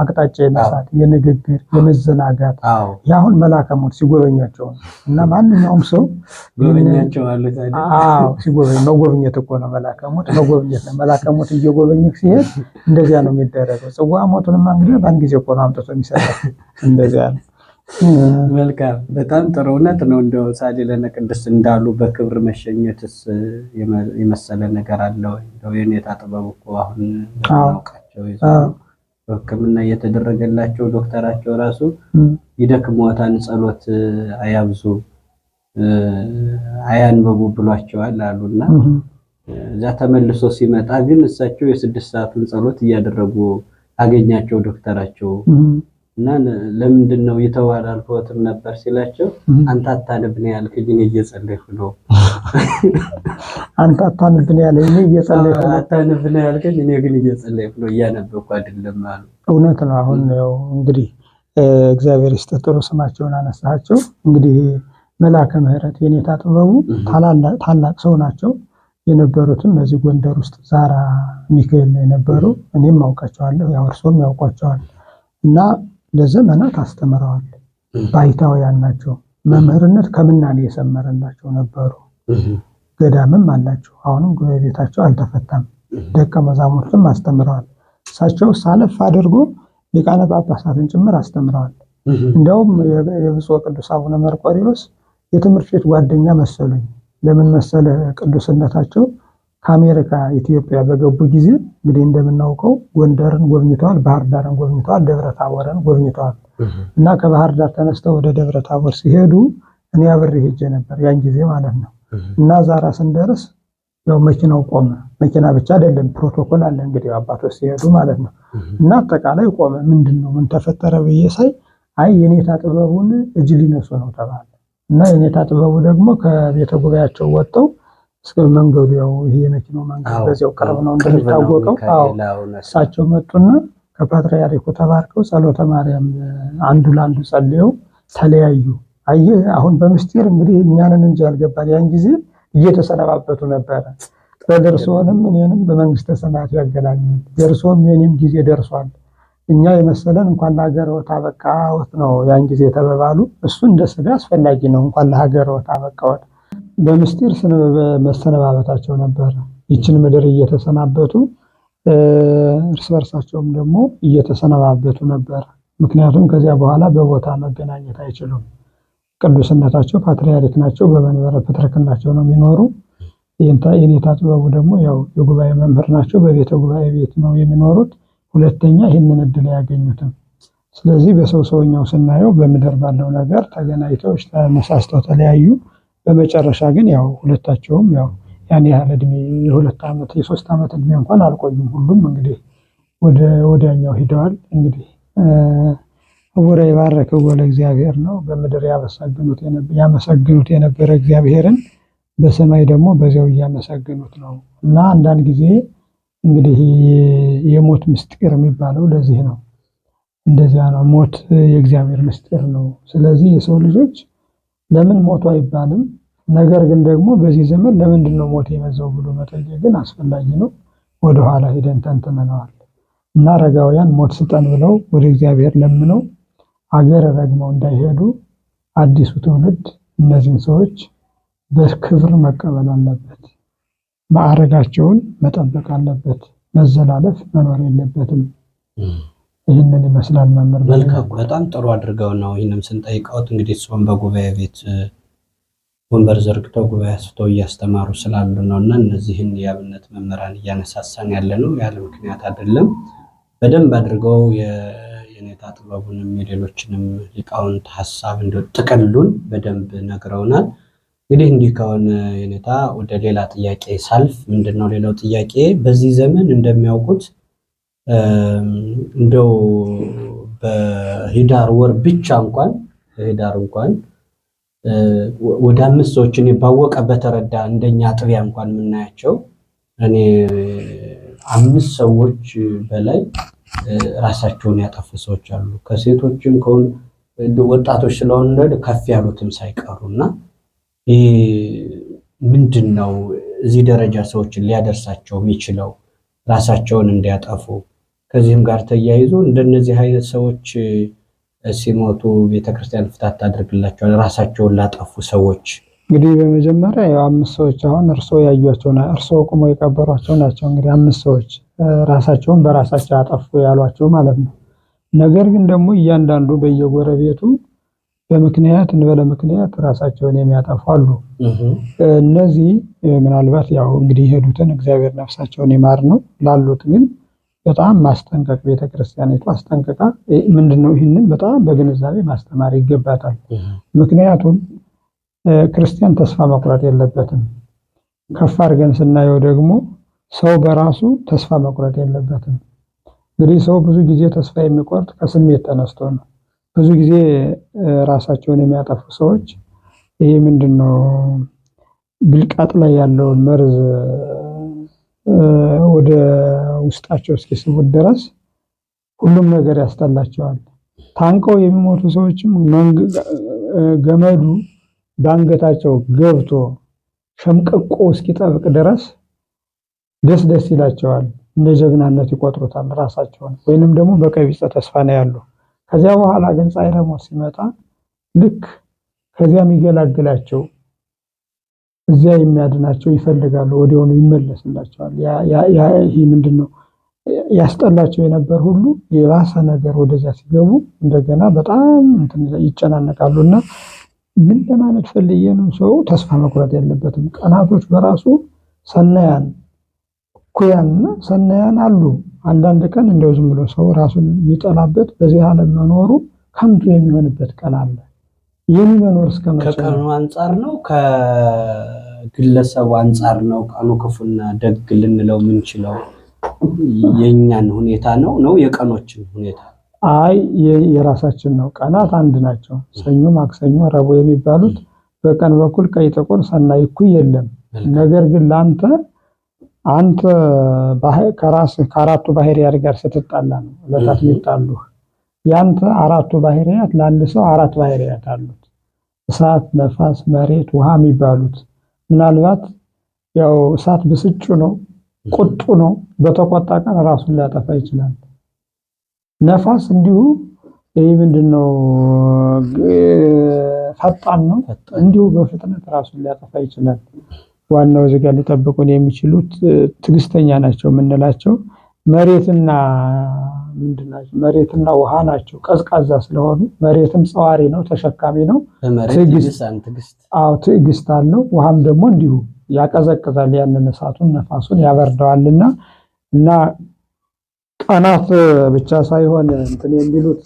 አቅጣጫ የመሳት የንግግር የመዘናጋት ያሁን መልአከ ሞት ሲጎበኛቸው እና ማንኛውም ሰው ጎበኛቸው አለ ሲጎበኝ መጎብኘት እኮ ነው መልአከ ሞት መጎብኘት ነው። መልአከ ሞት እየጎበኘክ ሲሄድ እንደዚያ ነው የሚደረገው። ጽዋ ሞቱንማ እንግዲህ በአንድ ጊዜ እኮ ነው አምጥቶ የሚሰጠው እንደዚያ ነው። መልካም በጣም ጥሩ እውነት ነው። እንደው ሳሊለነ ቅድስት እንዳሉ በክብር መሸኘትስ የመሰለ ነገር አለ ወይ? እንደው የኔታ ጥበብ እኮ አሁን አውቃቸው ሕክምና እየተደረገላቸው ዶክተራቸው ራሱ ይደክሞታል፣ ጸሎት አያብዙ አያንበቡ ብሏቸዋል አሉና እዛ ተመልሶ ሲመጣ ግን እሳቸው የ6 ሰዓቱን ጸሎት እያደረጉ አገኛቸው ዶክተራቸው እና ለምንድነው የተዋላልኩትም ነበር ሲላቸው አንተ አታነብ ነው ያልከኝ እኔ እየጸለይኩ ነው። አንተ አታነብ ነው ያለኝ እኔ እየጸለይኩ ነው። አታነብ ነው ያልከኝ እኔ ግን እየጸለይኩ ነው እያነበብኩ አይደለም አሉ። እውነት ነው። አሁን ያው እንግዲህ እግዚአብሔር ይስጥ ጥሩ ስማቸውን አነሳቸው። እንግዲህ መልአከ ምሕረት የኔታ ጥበቡ ታላቅ ሰው ናቸው። የነበሩትም በዚህ ጎንደር ውስጥ ዛራ ሚካኤል ነው የነበሩ። እኔም አውቃቸዋለሁ፣ ያው እርሶም ያውቋቸዋል እና ለዘመናት አስተምረዋል። ባይታውያን ናቸው። መምህርነት ከምናኔ የሰመረላቸው ነበሩ። ገዳምም አላቸው። አሁንም ጉባኤ ቤታቸው አልተፈታም። ደቀ መዛሙርትም አስተምረዋል። እሳቸው ሳለፍ አድርጎ ሊቃነ ጳጳሳትን ጭምር አስተምረዋል። እንዲያውም የብፁዕ ቅዱስ አቡነ መርቆሬዎስ የትምህርት ቤት ጓደኛ መሰሉኝ። ለምን መሰለ ቅዱስነታቸው ከአሜሪካ ኢትዮጵያ በገቡ ጊዜ እንግዲህ እንደምናውቀው ጎንደርን ጎብኝተዋል፣ ባህር ዳርን ጎብኝተዋል፣ ደብረ ታቦርን ጎብኝተዋል እና ከባህር ዳር ተነስተው ወደ ደብረ ታቦር ሲሄዱ እኔ አብሬ ሄጄ ነበር ያን ጊዜ ማለት ነው። እና ዛራ ስንደርስ ያው መኪናው ቆመ። መኪና ብቻ አይደለም ፕሮቶኮል አለ እንግዲህ አባቶች ሲሄዱ ማለት ነው። እና አጠቃላይ ቆመ። ምንድነው ምን ተፈጠረ ብዬ ሳይ አይ የኔታ ጥበቡን እጅ ሊነሱ ነው ተባለ። እና የኔታ ጥበቡ ደግሞ ከቤተ ጉባኤያቸው ወጥተው እስከ መንገዱ ያው ይሄ የመኪናው መንገድ በዚያው ቅርብ ነው እንደሚታወቀው። እሳቸው መጡና ከፓትርያርኩ ተባርከው ጸሎተ ማርያም አንዱ ለአንዱ ጸልየው ተለያዩ። አየህ አሁን በምስጢር እንግዲህ እኛንን እንጂ ያልገባን ያን ጊዜ እየተሰነባበቱ ነበረ። በደርሶንም እኔንም በመንግስተ ሰማያት ያገናኙ ደርሶም የኔም ጊዜ ደርሷል፣ እኛ የመሰለን እንኳን ለሀገርዎት አበቃዎት ነው ያን ጊዜ ተበባሉ። እሱ እንደ ስጋ አስፈላጊ ነው እንኳን ለሀገርዎት አበቃዎት። በምስጢር መሰነባበታቸው ነበር። ይችን ምድር እየተሰናበቱ እርስ በርሳቸውም ደግሞ እየተሰነባበቱ ነበር። ምክንያቱም ከዚያ በኋላ በቦታ መገናኘት አይችሉም። ቅዱስነታቸው ፓትርያርክ ናቸው። በመንበረ ፕትርክናቸው ነው የሚኖሩ። የኔታ ጥበቡ ደግሞ ያው የጉባኤ መምህር ናቸው። በቤተ ጉባኤ ቤት ነው የሚኖሩት። ሁለተኛ ይህንን እድል አያገኙትም። ስለዚህ በሰውኛው ስናየው በምድር ባለው ነገር ተገናኝተው ተመሳስተው ተለያዩ። በመጨረሻ ግን ያው ሁለታቸውም ያው ያን ያህል እድሜ የ2 ዓመት የ3 ዓመት እድሜ እንኳን አልቆዩም። ሁሉም እንግዲህ ወዲያኛው ሂደዋል። እንግዲህ ዕውረ ይባረክዎ ለእግዚአብሔር ነው። በምድር ያመሰግኑት የነበረ እግዚአብሔርን በሰማይ ደግሞ በዚያው እያመሰገኑት ነው። እና አንዳንድ ጊዜ እንግዲህ የሞት ምስጢር የሚባለው ለዚህ ነው። እንደዚያ ነው። ሞት የእግዚአብሔር ምስጢር ነው። ስለዚህ የሰው ልጆች ለምን ሞቱ አይባልም። ነገር ግን ደግሞ በዚህ ዘመን ለምንድን ነው ሞት የበዛው ብሎ መጠየቅ ግን አስፈላጊ ነው። ወደኋላ ሄደን ተንትነነዋል እና አረጋውያን ሞት ስጠን ብለው ወደ እግዚአብሔር ለምነው አገር ረግመው እንዳይሄዱ አዲሱ ትውልድ እነዚህን ሰዎች በክብር መቀበል አለበት። ማዕረጋቸውን መጠበቅ አለበት። መዘላለፍ መኖር የለበትም። ይህንን ይመስላል መምህር። መልካም፣ በጣም ጥሩ አድርገው ነው ይህንም ስንጠይቀውት እንግዲህ እሱም በጉባኤ ቤት ወንበር ዘርግተው ጉባኤ አስፍተው እያስተማሩ ስላሉ ነው እና እነዚህን የአብነት መምህራን እያነሳሳን ያለ ነው ያለ ምክንያት አይደለም። በደንብ አድርገው የኔታ ጥበቡንም የሌሎችንም ሊቃውንት ሀሳብ እንደ ጥቅሉን በደንብ ነግረውናል። እንግዲህ እንዲህ ከሆነ የኔታ ወደ ሌላ ጥያቄ ሳልፍ ምንድነው ሌላው ጥያቄ በዚህ ዘመን እንደሚያውቁት እንደው በህዳር ወር ብቻ እንኳን ወደ 5 ሰዎችን ባወቀ በተረዳ እንደኛ አጥቢያ እንኳን የምናያቸው እኔ 5 ሰዎች በላይ ራሳቸውን ያጠፉ ሰዎች አሉ። ከሴቶችም ከሆኑ ወጣቶች ስለሆኑ ከፍ ያሉትም ሳይቀሩና ይሄ ምንድነው እዚህ ደረጃ ሰዎችን ሊያደርሳቸው የሚችለው ራሳቸውን እንዲያጠፉ? ከዚህም ጋር ተያይዞ እንደነዚህ አይነት ሰዎች ሲሞቱ ቤተክርስቲያን ፍታት ታደርግላቸዋል ራሳቸውን ላጠፉ ሰዎች? እንግዲህ በመጀመሪያ ያው 5 ሰዎች አሁን እርስዎ ያዩአቸውና እርስዎ ቆመው የቀበሯቸው ናቸው። እንግዲህ 5 ሰዎች ራሳቸውን በራሳቸው አጠፉ ያሏቸው ማለት ነው። ነገር ግን ደግሞ እያንዳንዱ በየጎረቤቱ በምክንያት ምክንያት ራሳቸውን የሚያጠፉ አሉ። እነዚህ ምናልባት ያው እንግዲህ የሄዱትን እግዚአብሔር ነፍሳቸውን ይማር ነው። ላሉት ግን በጣም ማስጠንቀቅ ቤተክርስቲያኒቱ አስጠንቀቃ ምንድነው ይህንን በጣም በግንዛቤ ማስተማር ይገባታል። ምክንያቱም ክርስቲያን ተስፋ መቁረጥ የለበትም። ከፍ አድርገን ስናየው ደግሞ ሰው በራሱ ተስፋ መቁረጥ የለበትም። እንግዲህ ሰው ብዙ ጊዜ ተስፋ የሚቆርጥ ከስሜት ተነስቶ ነው። ብዙ ጊዜ ራሳቸውን የሚያጠፉ ሰዎች ይሄ ምንድነው ብልቃጥ ላይ ያለውን መርዝ ወደ ውስጣቸው እስኪስቡት ድረስ ሁሉም ነገር ያስጠላቸዋል። ታንቀው የሚሞቱ ሰዎችም ገመዱ በአንገታቸው ገብቶ ሸምቀቆ እስኪጠብቅ ድረስ ደስ ይላቸዋል። እንደ ጀግናነት ይቆጥሩታል ራሳቸውን። ወይንም ደግሞ በቀቢጸ ተስፋ ነው ያሉ። ከዚያ በኋላ ግን ፀሐይ ሞት ሲመጣ ልክ ከዚያ የሚገላግላቸው እዚያ የሚያድናቸው ይፈልጋሉ። ወዲያውኑ ይመለስላቸዋል። ይሄ ምንድነው ያስጠላቸው የነበር ሁሉ የባሰ ነገር ወደዚያ ሲገቡ እንደገና በጣም ይጨናነቃሉና ምን ለማለት ፈልጌ ነው? ሰው ተስፋ መቁረጥ የለበትም። ቀናቶች በራሱ ሰናያን ኩያንና ሰናያን አሉ። አንዳንድ ቀን እንደው ዝም ብሎ ሰው ራሱን የሚጠላበት በዚህ ዓለም መኖሩ ከንቱ የሚሆንበት ቀን አለ። የሚኖር እስከመቼ ከቀኑ አንፃር ነው ከግለሰቡ አንፃር ነው ቀኑ ክፉና ደግ ልንለው የምንችለው? የኛን ሁኔታ ነው የቀኖችን ሁኔታ? አይ የራሳችን ነው። ቀናት አንድ ናቸው። ሰኞ፣ ማክሰኞ፣ ረቡዕ የሚባሉት በቀን በኩል ቀይ፣ ጥቁር፣ ሰናይ እኩይ የለም። ነገር ግን አንተ ከራስህ ከአራቱ ባህሪያት ጋር ስትጣላ ነው ዕለታት የሚጣሉህ። ያንተ አራቱ ባህሪያት ለአንድ ሰው 4 ባህሪያት አሉት። እሳት፣ ነፋስ፣ መሬት፣ ውሃ የሚባሉት ምናልባት ያው እሳት ብስጩ ነው፣ ቁጡ ነው። በተቆጣ ቀን ራሱን ሊያጠፋ ይችላል። ነፋስ እንዲሁ ይሄ ምንድነው ፈጣን ነው፣ እንዲሁ በፍጥነት ራሱን ሊያጠፋ ይችላል። ዋናው እዚህ ጋር ሊጠብቁን የሚችሉት ትዕግስተኛ ናቸው የምንላቸው መሬትና መሬትና ውሃ ናቸው። ቀዝቃዛ ስለሆኑ መሬትም ጸዋሪ ነው፣ ተሸካሚ ነው። ትዕግስት አለው። ውሃም ደግሞ እንዲሁ ያቀዘቅዛል፣ ያንን እሳቱን ነፋሱን ያበርደዋልና እና ቀናት ብቻ ሳይሆን የሚሉት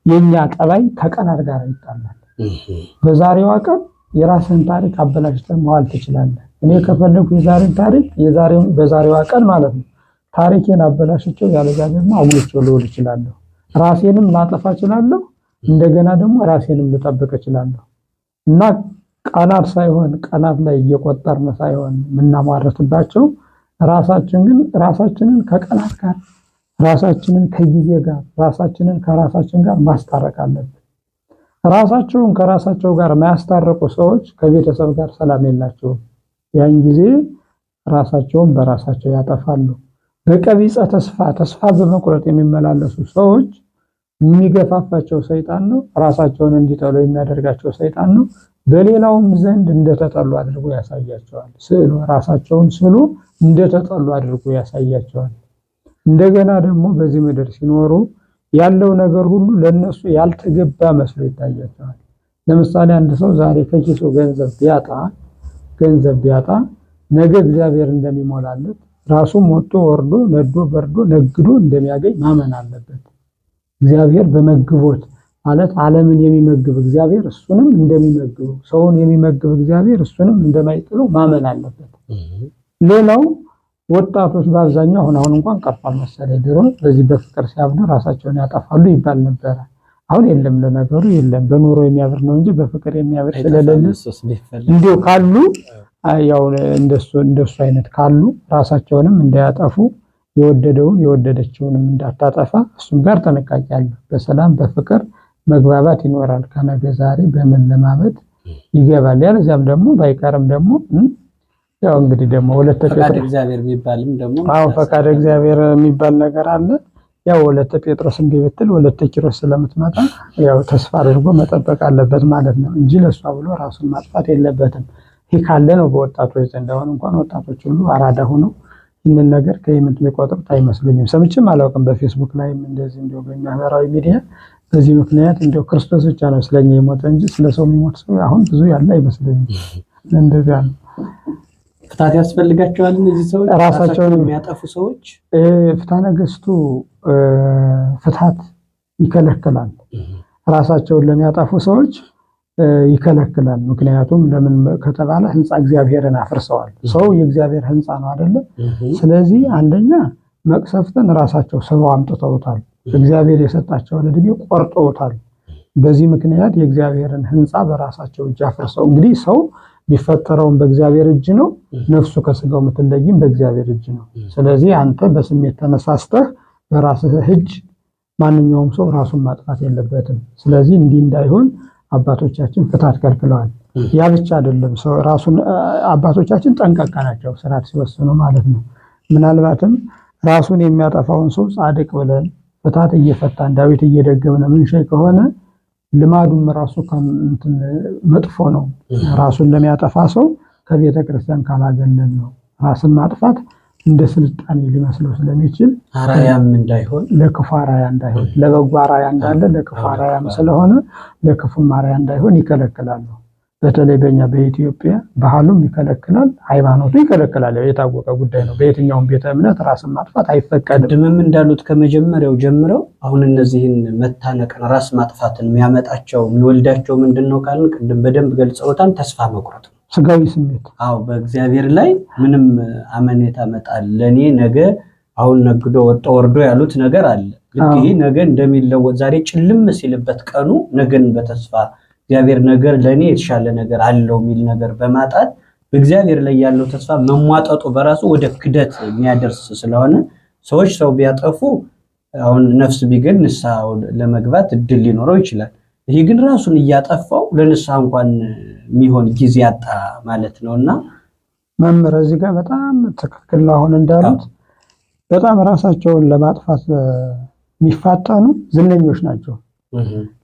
የኛ ጠባይ ከቀናት ጋር ይጣላል። በዛሬዋ ቀን የራስን ታሪክ አበላሽተህ መዋል ትችላለህ። እኔ ከፈለኩ የዛሬን ታሪክ በዛሬዋ ቀን ማለት ነው ታሪኬን አበላሽቸው ያለዛ ደግሞ አጉልቼው ልውል እችላለሁ። ራሴንም ላጠፋ እችላለሁ። እንደገና ደግሞ ራሴንም ልጠብቅ እችላለሁ። እና ቃላት ሳይሆን ቀናት ላይ እየቆጠርን ሳይሆን የምናሟርትባቸው ራሳችንን ከቀናት ጋር ራሳችንን ከጊዜ ጋር ራሳችንን ከራሳችን ጋር ማስታረቅ አለብን። ራሳቸውን ከራሳቸው ጋር የማያስታርቁ ሰዎች ከቤተሰብ ጋር ሰላም የላቸውም። ያን ጊዜ ራሳቸውን በራሳቸው ያጠፋሉ። በቀቢጸ ተስፋ በመቁረጥ የሚመላለሱ ሰዎች የሚገፋፋቸው ሰይጣን ነው። ራሳቸውን እንዲጠሉ የሚያደርጋቸው ሰይጣን ነው። በሌላውም ዘንድ እንደተጠሉ አድርጎ ያሳያቸዋል። ራሳቸውን ስሉ እንደተጠሉ አድርጎ ያሳያቸዋል። እንደገና ደግሞ በዚህ ምድር ሲኖሩ ያለው ነገር ሁሉ ለነሱ ያልተገባ መስሎ ይታያቸዋል። ለምሳሌ አንድ ሰው ዛሬ ከኪሱ ገንዘብ ቢያጣ ነገ እግዚአብሔር እንደሚሞላለት ራሱም ወጥቶ ወርዶ ነዶ በርዶ ነግዶ እንደሚያገኝ ማመን አለበት። እግዚአብሔር በመግቦት ማለት ዓለምን የሚመግብ እግዚአብሔር እሱንም እንደሚመግበው ሰውን የሚመግብ እግዚአብሔር እሱንም እንደማይጥለው ማመን አለበት። ሌላው ወጣቶች በአብዛኛው አሁን እንኳን ቀርቷል መሰለኝ፣ ድሮ በዚህ በፍቅር ሲያብዱ ራሳቸውን ያጠፋሉ ይባል ነበረ። አሁን የለም፣ ለነገሩ የለም። በኑሮ የሚያብር ነው እንጂ በፍቅር የሚያብር ስለሌለ እንዲሁ ካሉ ያው እንደሱ አይነት ካሉ ራሳቸውንም እንዳያጠፉ የወደደችውንም እንዳታጠፋ እሱም ጋር ጥንቃቄ አለ። በሰላም በፍቅር መግባባት ይኖራል። ከነገ ዛሬ በመለማመድ ይገባል። ያለዚያም ደግሞ ባይቀርም ደግሞ ያው እንግዲህ ደግሞ ወለተ ጴጥሮስ እግዚአብሔር የሚባልም ደግሞ ፈቃደ እግዚአብሔር የሚባል ነገር አለ። ያው ወለተ ጴጥሮስ ቢብትል ወለተ ኪሮስ ስለምትመጣ ያው ተስፋ አድርጎ መጠበቅ አለበት ማለት ነው እንጂ ለሷ ብሎ ራሱን ማጥፋት የለበትም። ይሄ ካለ ነው በወጣቶች ዘንድ አሁን እንኳን ወጣቶች ሁሉ አራዳ ሆነው ይህንን ነገር ከየምንት የሚቆጥሩት አይመስሉኝም። ሰምቼም አላውቅም። በፌስቡክ ላይም እንደዚህ እንደው በማህበራዊ ሚዲያ በዚህ ምክንያት እንደው ክርስቶስ ብቻ ነው ስለኛ የሞተ እንጂ ስለሰው የሚሞት ሰው አሁን ብዙ ያለ አይመስለኝም። እንደዚያ ነው። ፍታት ያስፈልጋቸዋል እነዚህ ሰዎች ራሳቸውን የሚያጠፉ ሰዎች። ፍትሐ ነገሥቱ ፍታት ይከለክላል። ራሳቸውን ለሚያጠፉ ሰዎች ይከለክላል። ምክንያቱም ለምን ከተባለ ህንፃ እግዚአብሔርን አፍርሰዋል። ሰው የእግዚአብሔር ህንፃ ነው አይደለ? ስለዚህ አንደኛ መቅሰፍትን ራሳቸው ስበው አምጥተውታል። እግዚአብሔር የሰጣቸውን ዕድሜ ቆርጠውታል። በዚህ ምክንያት የእግዚአብሔርን ህንፃ በራሳቸው እጅ አፍርሰው እንግዲህ ሰው ቢፈጠረውም በእግዚአብሔር እጅ ነው፣ ነፍሱ ከስጋው የምትለይም በእግዚአብሔር እጅ ነው። ስለዚህ አንተ በስሜት ተነሳስተህ በራስህ እጅ ማንኛውም ሰው ራሱን ማጥፋት የለበትም። ስለዚህ እንዲህ እንዳይሆን አባቶቻችን ፍታት ከልክለዋል። ያ ብቻ አይደለም፣ ሰው ራሱን አባቶቻችን ጠንቀቃ ናቸው ስርዓት ሲወስኑ ማለት ነው። ምናልባትም ራሱን የሚያጠፋውን ሰው ጻድቅ ብለን ፍታት እየፈታን ዳዊት እየደገምን ምንሸይ ከሆነ ልማዱም ራሱ መጥፎ ነው። ራሱን ለሚያጠፋ ሰው ከቤተ ክርስቲያን ካላገለል ነው። ራስን ማጥፋት እንደ ስልጣኔ ሊመስለው ስለሚችል አራያም እንዳይሆን ለክፉ አራያ እንዳይሆን ለበጎ አራያ እንዳለ ለክፉ አራያም ስለሆነ ለክፉም አራያ እንዳይሆን ይከለክላሉ። በተለይ በእኛ በኢትዮጵያ ባህሉም ይከለክላል፣ ሃይማኖቱ ይከለክላል። የታወቀ ጉዳይ ነው። በየትኛውም ቤተ እምነት ራስን ማጥፋት አይፈቀድም። ቅድምም እንዳሉት ከመጀመሪያው ጀምረው አሁን እነዚህን መታነቅን ራስ ማጥፋትን የሚያመጣቸው የሚወልዳቸው ምንድነው ካልን ቅድም በደንብ ገልጸውታል። ተስፋ መቁረጥ ነው፣ ስጋዊ ስሜት። አዎ በእግዚአብሔር ላይ ምንም አመኔታ መጣል ለኔ ነገ አሁን ነግዶ ወርዶ ያሉት ነገር አለ። ልክ ይሄ ነገ እንደሚለወጥ ዛሬ ጭልም ሲልበት ቀኑ ነገን በተስፋ እግዚአብሔር ነገር ለኔ የተሻለ ነገር አለው የሚል ነገር በማጣት በእግዚአብሔር ላይ ያለው ተስፋ መሟጠጡ በራሱ ወደ ክደት የሚያደርስ ስለሆነ ሰዎች ሰው ቢያጠፉ አሁን ነፍስ ቢገል ንስሐ ለመግባት እድል ሊኖረው ይችላል። ይሄ ግን ራሱን እያጠፋው ለንስሐ እንኳን የሚሆን ጊዜ ያጣ ማለት ነውና መምህር እዚህ ጋር በጣም ትክክል ነው። አሁን እንዳሉት በጣም ራሳቸውን ለማጥፋት የሚፋጠኑ ዝነኞች ናቸው።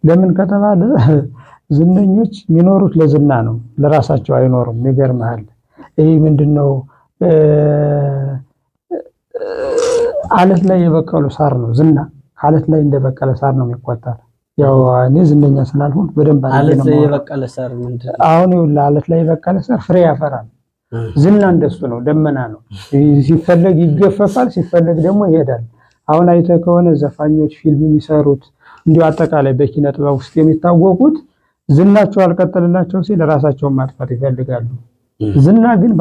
ለምን ከተባለ ዝነኞች የሚኖሩት ለዝና ነው፣ ለራሳቸው አይኖሩም። ይገርምሃል። ይሄ ምንድነው አለት ላይ የበቀሉ ሳር ነው ዝና። አለት ላይ እንደበቀለ ሳር ነው የሚቆጠር። ያው እኔ ዝነኛ ስላልሆንኩ በደንብ አለት ላይ የበቀለ ሳር ምንድነው? አሁን ይኸውልህ አለት ላይ የበቀለ ሳር ፍሬ ያፈራል። ዝና እንደሱ ነው፣ ደመና ነው። ሲፈለግ ይገፈፋል፣ ሲፈለግ ደግሞ ይሄዳል። አሁን አይተህ ከሆነ ዘፋኞች ፊልም የሚሰሩት እንዲሁ አጠቃላይ በኪነ ጥበብ ውስጥ የሚታወቁት ዝናቸው አልቀጠልላቸው ሲል ራሳቸውን ማጥፋት ይፈልጋሉ። ዝና ግን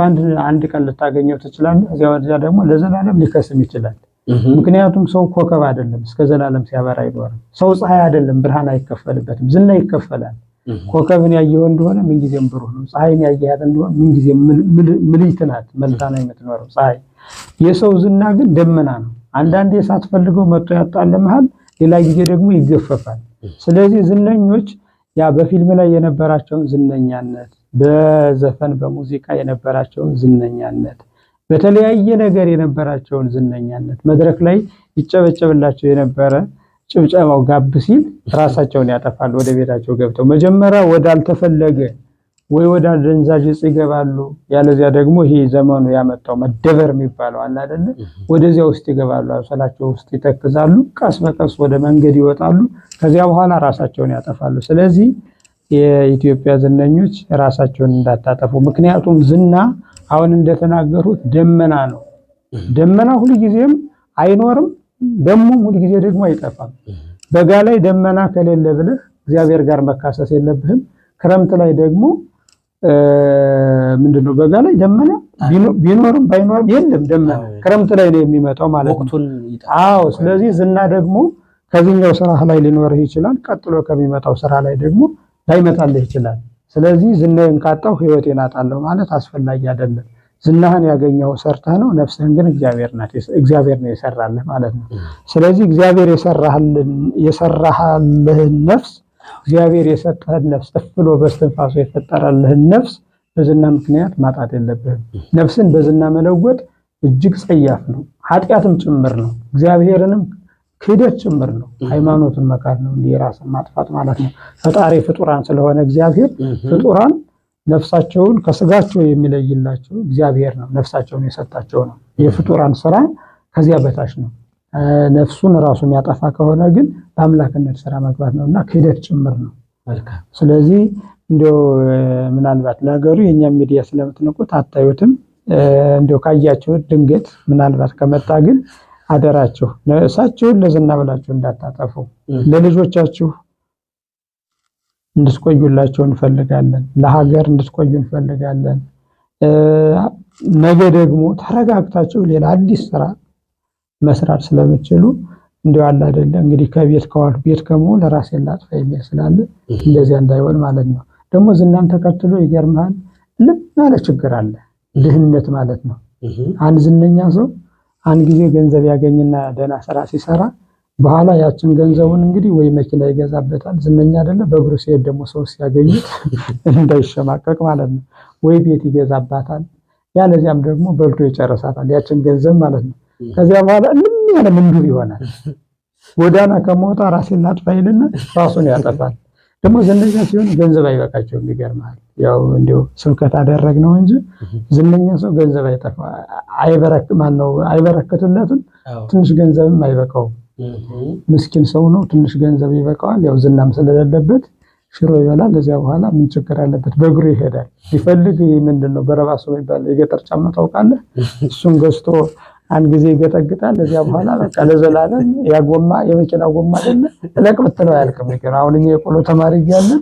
አንድ ቀን ልታገኘው ትችላለህ። እዚያ ደግሞ ለዘላለም ሊከስም ይችላል። ምክንያቱም ሰው ኮከብ አይደለም እስከ ዘላለም ሲያበራ አይኖርም። ሰው ፀሐይ አይደለም ብርሃን አይከፈልበትም። ዝና ይከፈላል። ኮከብን ያየው እንደሆነ ምን ጊዜም ብሩህ ነው። ፀሐይን ያየሃት እንደሆነ ምን ጊዜም ምልዕት ናት፣ መልታ ነው የምትኖረው ፀሐይ። የሰው ዝና ግን ደመና ነው። አንዳንዴ ሳትፈልገው መጥቶ ያጣልምሃል፣ ሌላ ጊዜ ደግሞ ይገፈፋል። ስለዚህ ዝነኞች ያ በፊልም ላይ የነበራቸውን ዝነኛነት፣ በዘፈን በሙዚቃ የነበራቸውን ዝነኛነት፣ በተለያየ ነገር የነበራቸውን ዝነኛነት መድረክ ላይ ይጨበጨብላቸው የነበረ ጭብጨባው ጋብ ሲል ራሳቸውን ያጠፋሉ። ወደ ቤታቸው ገብተው መጀመሪያ ወዳልተፈለገ ወይ ወደ አደንዛዥ እጽ ይገባሉ። ያለዚያ ደግሞ ይሄ ዘመኑ ያመጣው መደበር የሚባለው አለ አይደለ? ወደዚያ ውስጥ ይገባሉ። አሰላቸው ውስጥ ይተክዛሉ። ቀስ በቀስ ወደ መንገድ ይወጣሉ። ከዚያ በኋላ ራሳቸውን ያጠፋሉ። ስለዚህ የኢትዮጵያ ዝነኞች ራሳቸውን እንዳታጠፉ። ምክንያቱም ዝና አሁን እንደተናገሩት ደመና ነው። ደመና ሁልጊዜም አይኖርም፣ ደግሞ ሁልጊዜ ደግሞ አይጠፋም። በጋ ላይ ደመና ከሌለ ብለህ እግዚአብሔር ጋር መካሰስ የለብህም። ክረምት ላይ ደግሞ ምንድነው በጋ ላይ ደመና ቢኖርም ባይኖርም የለም። ደመና ክረምት ላይ ነው የሚመጣው ማለት ነው። አዎ። ስለዚህ ዝና ደግሞ ከዚህኛው ስራ ላይ ሊኖርህ ይችላል፣ ቀጥሎ ከሚመጣው ስራ ላይ ደግሞ ላይመጣልህ ይችላል። ስለዚህ ዝናዬን ካጣው ህይወቴን አጣለሁ ማለት አስፈላጊ አይደለም። ዝናህን ያገኘው ሰርተህ ነው፣ ነፍስህን ግን እግዚአብሔር ነው የሰራልህ ማለት ነው። ስለዚህ እግዚአብሔር የሰራህልህን ነፍስ፣ እግዚአብሔር የሰጠህን ነፍስ ብሎ በስትንፋሱ የፈጠረልህን ነፍስ በዝና ምክንያት ማጣት የለብህም። ነፍስን በዝና መለወጥ እጅግ ጸያፍ ነው፣ ኃጢአትም ጭምር ነው፣ እግዚአብሔርንም ክህደት ጭምር ነው። ሃይማኖትን መካድ ነው፣ እንዲህ ራስን ማጥፋት ማለት ነው። ፈጣሪ ፍጡራን ስለሆነ እግዚአብሔር ፍጡራን ነፍሳቸውን ከስጋቸው የሚለይላቸው እግዚአብሔር ነው። ነፍሳቸውን የሰጣቸው ነው። የፍጡራን ስራ ከዚያ በታች ነው። ነፍሱን ራሱ የሚያጠፋ ከሆነ ግን በአምላክነት ስራ መግባት ነውና ክህደት ጭምር ነው። ስለዚህ እንደው ምናልባት ነገሩ የኛ ሚዲያ ስለምትነቁት አታዩትም። እንደው ካያችሁት ድንገት ምናልባት ከመጣ ግን አደራችሁ እሳቸውን ለዝና ብላችሁ እንዳታጠፉ። ለልጆቻችሁ እንድትቆዩላቸው እንፈልጋለን። ለሀገር እንድትቆዩ እንፈልጋለን። ነገ ደግሞ ተረጋግታችሁ ሌላ አዲስ ስራ መስራት ስለምትችሉ እንዲያው አለ አይደለ እንግዲህ ከቤት ከዋል ቤት ከመሆን ለራሴን ላጥፋ የሚል ስላለ እንደዚያ እንዳይሆን ማለት ነው። ደግሞ ዝናን ተከትሎ ይገርማል ልም ያለ ችግር አለ። ድህነት ማለት ነው። አንድ ዝነኛ ሰው አንድ ጊዜ ገንዘብ ያገኝና ደህና ስራ ሲሰራ በኋላ ያችን ገንዘቡን እንግዲህ ወይ መኪና ይገዛበታል። ዝነኛ አይደለ? በእግሩ ሲሄድ ደግሞ ሰው ሲያገኙት እንዳይሸማቀቅ ማለት ነው። ወይ ቤት ይገዛባታል፣ ያለዚያም ደግሞ በልቶ ይጨርሳታል ያችን ገንዘብ ማለት ነው። ከዚያ በኋላ ምን ያለ ምንዱር ይሆናል። ጎዳና ከመውጣ ራሴን ላጥፋ ይልና ራሱን ያጠፋል። ደግሞ ዝነኛ ሲሆን ገንዘብ አይበቃቸውም። ይገርማል። ያው እንዲሁ ስብከት አደረግነው እንጂ ዝነኛ ሰው ገንዘብ አይበረክትለትም። ትንሽ ገንዘብም አይበቃውም። ምስኪን ሰው ነው። ትንሽ ገንዘብ ይበቃዋል። ያው ዝናም ስለሌለበት ሽሮ ይበላል። ለዚያ በኋላ ምን ችግር አለበት? በእግሩ ይሄዳል። ሲፈልግ ምንድነው በረባሶ የሚባል የገጠር ጫማ ታውቃለህ? እሱን ገዝቶ አንድ ጊዜ ይገጠግጣል። ለዚያ በኋላ በቃ ለዘላለም ያጎማ የመኪና ጎማ አይደለ ለቅ ብትለው አያልቅም። አሁን እኛ የቆሎ ተማሪ እያለን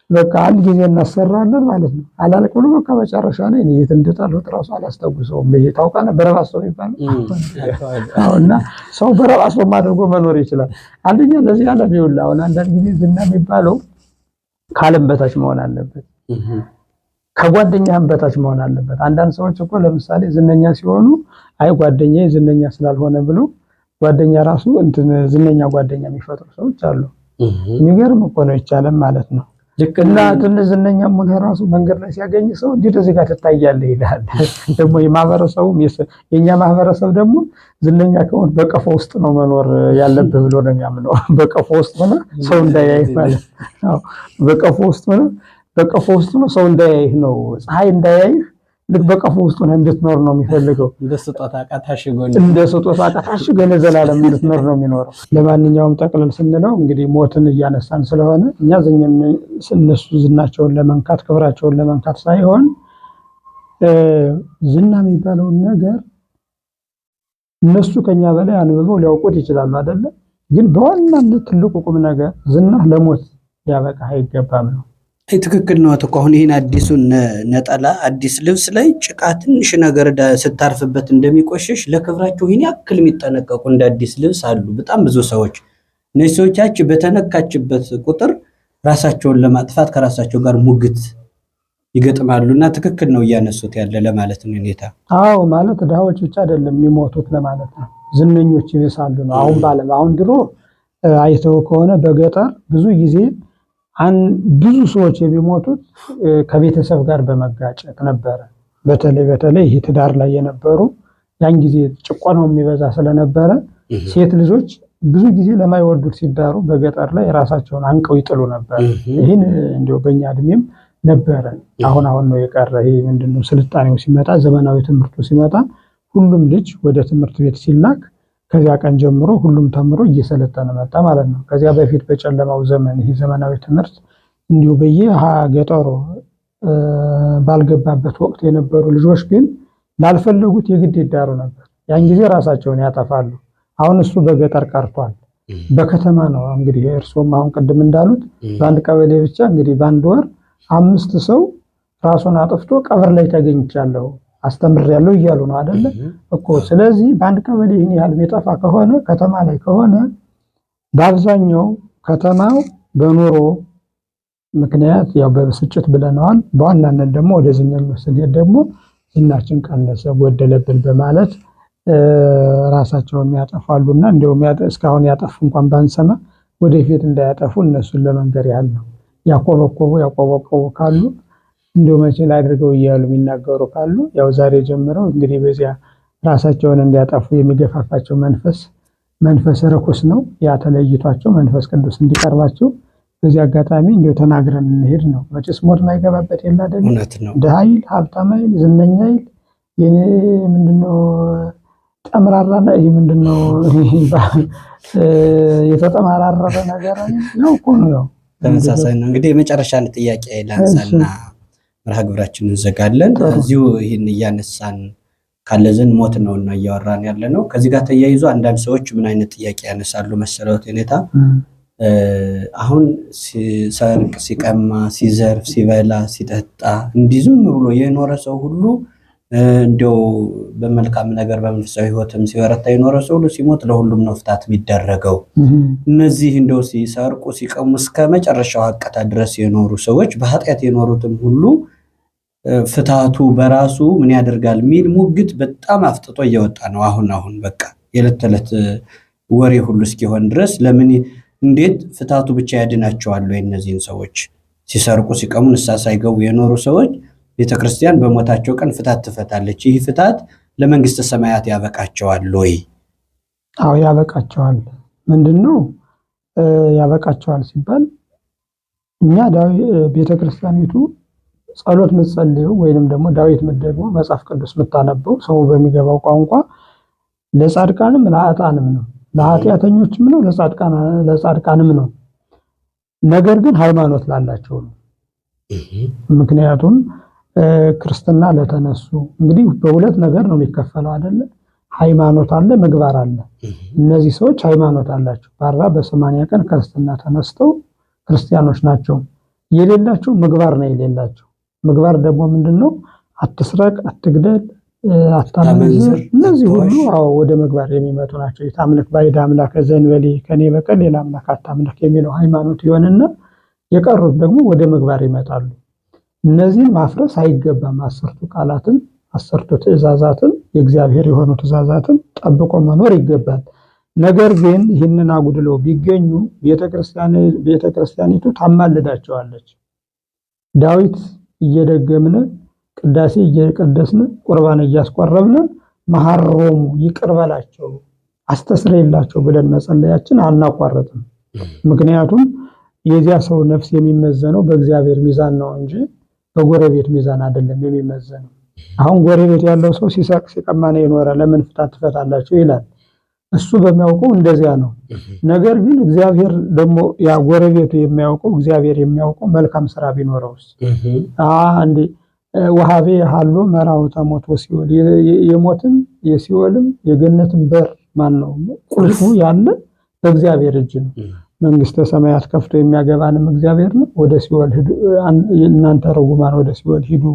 በቃ አንድ ጊዜ እናሰራለን ማለት ነው። አላልቅ ብሎ በቃ መጨረሻ ላይ የት እንደጣልሁት እራሱ አላስታውሰውም። ይሄ ታውቃለህ በረባሶ የሚባል እና ሰው በረባሶ አድርጎ መኖር ይችላል። አንደኛ ለዚህ ዓለም ይውላ። አሁን አንዳንድ ጊዜ ዝና የሚባለው ከዓለም በታች መሆን አለበት፣ ከጓደኛህም በታች መሆን አለበት። አንዳንድ ሰዎች እኮ ለምሳሌ ዝነኛ ሲሆኑ አይ ጓደኛዬ ዝነኛ ስላልሆነ ብሎ ጓደኛ ራሱ ዝነኛ ጓደኛ የሚፈጥሩ ሰዎች አሉ። የሚገርም እኮ ነው። ይቻለም ማለት ነው። እና ትንሽ ዝነኛም ሆነ ራሱ መንገድ ላይ ሲያገኝ ሰው እንዴት እዚህ ጋር ትታያለህ ይላል። ደግሞ የማህበረሰቡም የኛ ማህበረሰብ ደግሞ ዝነኛ ከሆነ በቀፎ ውስጥ ነው መኖር ያለብህ ብሎ ነው የሚያምነው። በቀፎ ውስጥ ሆነ ሰው እንዳያይህ ማለት ነው። በቀፎ ውስጥ ነው ሰው እንዳያይህ ነው፣ ፀሐይ እንዳያይህ ልክ በቀፎ ውስጥ ሆነ እንድትኖር ነው የሚፈልገው። እንደ ስጦታ ዕቃ ታሽገህ ለዘላለም እንድትኖር ነው የሚኖረው። ለማንኛውም ጠቅለል ስንለው እንግዲህ ሞትን እያነሳን ስለሆነ እኛ እነሱ ዝናቸውን ለመንካት ክብራቸውን ለመንካት ሳይሆን ዝና የሚባለውን ነገር እነሱ ከኛ በላይ አንብበው ሊያውቁት ይችላሉ አይደለ? ግን በዋናነት ትልቁ ቁም ነገር ዝና ለሞት ሊያበቃ አይገባም ነው። ትክክል ነው። አሁን ይህን አዲሱን ነጠላ አዲስ ልብስ ላይ ጭቃ ትንሽ ነገር ስታርፍበት እንደሚቆሽሽ ለክብራቸው ይህን ያክል የሚጠነቀቁ እንደ አዲስ ልብስ አሉ በጣም ብዙ ሰዎች። እነዚህ ሰዎቻችን በተነካችበት ቁጥር ራሳቸውን ለማጥፋት ከራሳቸው ጋር ሙግት ይገጥማሉ እና ትክክል ነው እያነሱት ያለ ለማለት ነው ሁኔታ። አዎ ማለት ድሃዎች ብቻ አይደለም የሚሞቱት ለማለት ነው። ዝነኞች ይብሳሉ ነው። አሁን ድሮ አይተው ከሆነ በገጠር ብዙ ጊዜ ብዙ ሰዎች የሚሞቱት ከቤተሰብ ጋር በመጋጨት ነበረ። በተለይ ይህ ትዳር ላይ የነበሩ ያን ጊዜ ጭቆናው የሚበዛ ስለነበረ ሴት ልጆች ብዙ ጊዜ ለማይወዱት ሲዳሩ በገጠር ላይ ራሳቸውን አንቀው ይጥሉ ነበር። ይህን እንዲያው በእኛ እድሜም ነበረ። አሁን ነው የቀረ። ይሄ ምንድነው ስልጣኔው ሲመጣ ዘመናዊ ትምህርቱ ሲመጣ ሁሉም ልጅ ወደ ትምህርት ቤት ሲላክ ከዚያ ቀን ጀምሮ ሁሉም ተምሮ እየሰለጠነ መጣ ማለት ነው። ከዚያ በፊት በጨለማው ዘመን ይሄ ዘመናዊ ትምህርት እንዲሁ በየገጠሩ ባልገባበት ወቅት የነበሩ ልጆች ግን ላልፈለጉት የግድ ይዳሩ ነበር። ያን ጊዜ ራሳቸውን ያጠፋሉ። አሁን እሱ በገጠር ቀርቷል። በከተማ ነው እንግዲህ እርሶም አሁን ቅድም እንዳሉት በአንድ ቀበሌ ብቻ እንግዲህ በአንድ ወር 5 ሰው ራሱን አጥፍቶ ቀብር ላይ ተገኝቻለሁ አስተምሬያለሁ እያሉ ነው አይደለ እኮ። ስለዚህ በአንድ ቀበሌ ይህን ያህል የሚጠፋ ከሆነ ከተማ ላይ ከሆነ በአብዛኛው ከተማው በኑሮ ምክንያት ያው በብስጭት ብለናል። በዋናነት ደግሞ ወደ ዝናው ስንሄድ ደግሞ ዝናችን ቀነሰ ጎደለብን በማለት ራሳቸውን ያጠፋሉና እንደውም እስካሁን ያጠፉ እንኳን ባንሰማ ወደፊት እንዳያጠፉ እነሱን ለመንገር ያህል ነው። ያቆበቆቡ ካሉ እንደው መቼ ላይ አድርገው እያሉ የሚናገሩ ካሉ ያው ዛሬ ጀምረው እንግዲህ በዚያ ራሳቸውን እንዲያጠፉ የሚገፋፋቸው መንፈስ ርኩስ ነው። ያ ተለይቷቸው መንፈስ ቅዱስ እንዲቀርባቸው በዚህ አጋጣሚ እንደው ተናግረን እንሄድ ነው። መቼስ ሞት ማይገባበት የለ አይደል? ድሃ ይል ሀብታም ይል ዝነኛ ይል የኔ ምንድነው ጠምራራና ይሄ ምንድነው የተጠማራረረ ነገር ነው እኮ ነው። ያው ተመሳሳይ ነው። እንግዲህ የመጨረሻ ጥያቄ ላንሳና መርሃ ግብራችንን እንዘጋለን። እዚሁ ይህን እያነሳን ካለዘን ሞት ነውና እያወራን ያለ ነው። ከዚህ ጋር ተያይዞ አንዳንድ ሰዎች ምን አይነት ጥያቄ ያነሳሉ መሰለዎት? ሁኔታ አሁን ሲሰርቅ፣ ሲቀማ፣ ሲዘርፍ፣ ሲበላ፣ ሲጠጣ እንዲህ ዝም ብሎ የኖረ ሰው ሁሉ እንደው በመልካም ነገር በመንፈሳዊ ሕይወትም ሲበረታ የኖረ ሰው ሁሉ ሲሞት ለሁሉም ነው ፍታት የሚደረገው። እነዚህ እንደው ሲሰርቁ ሲቀሙ እስከ መጨረሻው ሀቀታ ድረስ የኖሩ ሰዎች በኃጢአት የኖሩትም ሁሉ ፍታቱ በራሱ ምን ያደርጋል የሚል ሙግት በጣም አፍጥጦ እየወጣ ነው። አሁን በቃ የዕለት ተዕለት ወሬ ሁሉ እስኪሆን ድረስ ለምን እንዴት ፍታቱ ብቻ ያድናቸዋል ወይ? እነዚህን ሰዎች ሲሰርቁ ሲቀሙ ንስሐ ሳይገቡ የኖሩ ሰዎች ቤተክርስቲያን በሞታቸው ቀን ፍታት ትፈታለች። ይህ ፍታት ለመንግስተ ሰማያት ያበቃቸዋል ወይ? አዎ ያበቃቸዋል። ምንድነው ያበቃቸዋል ሲባል እኛ ቤተክርስቲያኒቱ ጸሎት ምትጸልየው ወይንም ደግሞ ዳዊት ምትደግመው መጽሐፍ ቅዱስ ምታነበው ሰው በሚገባው ቋንቋ ለጻድቃንም ለኃጥአንም ነው። ለኃጢአተኞችም ነው ለጻድቃንም ነው። ነገር ግን ሃይማኖት ላላቸው ነው። ምክንያቱም ክርስትና ለተነሱ እንግዲህ በሁለት ነገር ነው የሚከፈለው አይደለ? ሃይማኖት አለ፣ ምግባር አለ። እነዚህ ሰዎች ሃይማኖት አላቸው። በ40 በ80 ቀን ክርስትና ተነስተው ክርስቲያኖች ናቸው። የሌላቸው ምግባር ነው የሌላቸው። ምግባር ደግሞ ምንድነው? አትስረቅ፣ አትግደል፣ አታመንዝር። እነዚህ ሁሉ ወደ ምግባር የሚመጡ ናቸው። የታምልክ ባዕድ አምላክ ዘእንበሌ ከኔ በቀር ሌላ አምላክ አታምልክ የሚለው ሃይማኖት ይሆንና የቀሩት ደግሞ ወደ ምግባር ይመጣሉ። እነዚህን ማፍረስ አይገባም። 10ቱ ቃላትን 10ቱ ትእዛዛትን የእግዚአብሔር የሆኑ ትእዛዛትን ጠብቆ መኖር ይገባል። ነገር ግን ይህንን አጉድለው ቢገኙ ቤተክርስቲያኒቱ ታማልዳቸዋለች። ዳዊት እየደገምን ቅዳሴ እየቀደስን ቁርባን እያስቆረብን መሐሮሙ ይቅር በላቸው አስተስረይላቸው ብለን መጸለያችን አናቋረጥም። ምክንያቱም የዚያ ሰው ነፍስ የሚመዘነው በእግዚአብሔር ሚዛን ነው እንጂ በጎረቤት ሚዛን አይደለም የሚመዘነው። አሁን ጎረቤት ያለው ሰው ሲሰቅ ሲቀማ ነው የኖረ ለምን ፍታት ትፈታላችሁ ይላል። እሱ በሚያውቀው እንደዚያ ነው። ነገር ግን እግዚአብሔር ደግሞ ያ ጎረቤቱ የሚያውቀው እግዚአብሔር የሚያውቀው መልካም ስራ ቢኖረውስ አንዴ ወሃቤ ሃሎ መራውታ ሞት ወሲኦል የሞትም የሲኦልም የገነትም በር ማን ነው? ቁልፉ ያለ በእግዚአብሔር እጅ ነው። መንግስተ ሰማያት ከፍቶ የሚያገባንም እግዚአብሔር ነው። ወደ ሲኦል ሂዱ እናንተ ርጉማን ወደ ሲኦል ሂዱ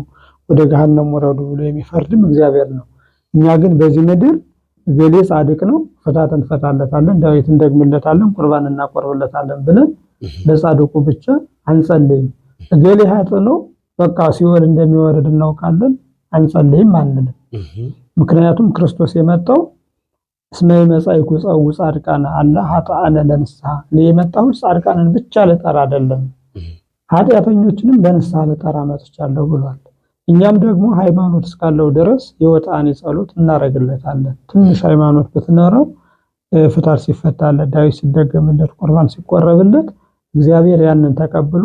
ወደ ገሃነም ወረዱ ብሎ የሚፈርድም እግዚአብሔር ነው። እኛ ግን በዚህ ምድር ገሌ ጻድቅ ነው ፍታት እንፈታለታለን፣ ዳዊት እንደግምለታለን፣ ቁርባን እናቆርብለታለን ብለን ለጻድቁ ብቻ አንጸልይም። ገሌ ኃጥ ነው በቃ ሲኦል እንደሚወርድ እናውቃለን አንጸልይም አንልም። ምክንያቱም ክርስቶስ የመጣው እስመ መጻእኩ ጸው ጻድቃነ አለ ኃጥአነ ለንስሐ የመጣው ጻድቃንን ብቻ ለጠራ አይደለም ኃጢአተኞችንም ለንስሐ ለጠራ መጥቻለሁ ብሏል። እኛም ደግሞ ሃይማኖት እስካለው ድረስ የወጣኔ ጸሎት እናረግለታለን። ትንሽ ሃይማኖት ብትኖረው ፍታት ሲፈታለት፣ ዳዊት ሲደገምለት፣ ቁርባን ሲቆረብለት እግዚአብሔር ያንን ተቀብሎ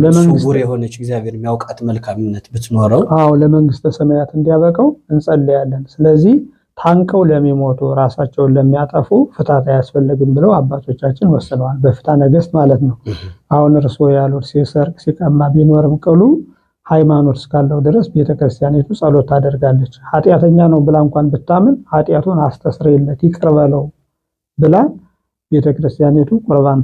ለመንግስት የሆነች እግዚአብሔር የሚያውቃት መልካምነት ብትኖረው ለመንግስተ ሰማያት እንዲያበቃው እንጸልያለን። ስለዚህ ታንቀው ለሚሞቱ ራሳቸውን ለሚያጠፉ ፍታት አያስፈልግም ብለው አባቶቻችን ወስነዋል። በፍትሐ ነገሥት ማለት ነው። አሁን እርስዎ ያሉት ሲሰርቅ ሲቀማ ቢኖርም ቅሉ ሃይማኖት እስካለው ድረስ ቤተክርስቲያኒቱ ጸሎት ታደርጋለች። ኃጢአተኛ ነው ብላ እንኳን ብታምን ኃጢአቱን አስተስርይለት ይቅር በለው ብላ ቤተክርስቲያኒቱ ቁርባን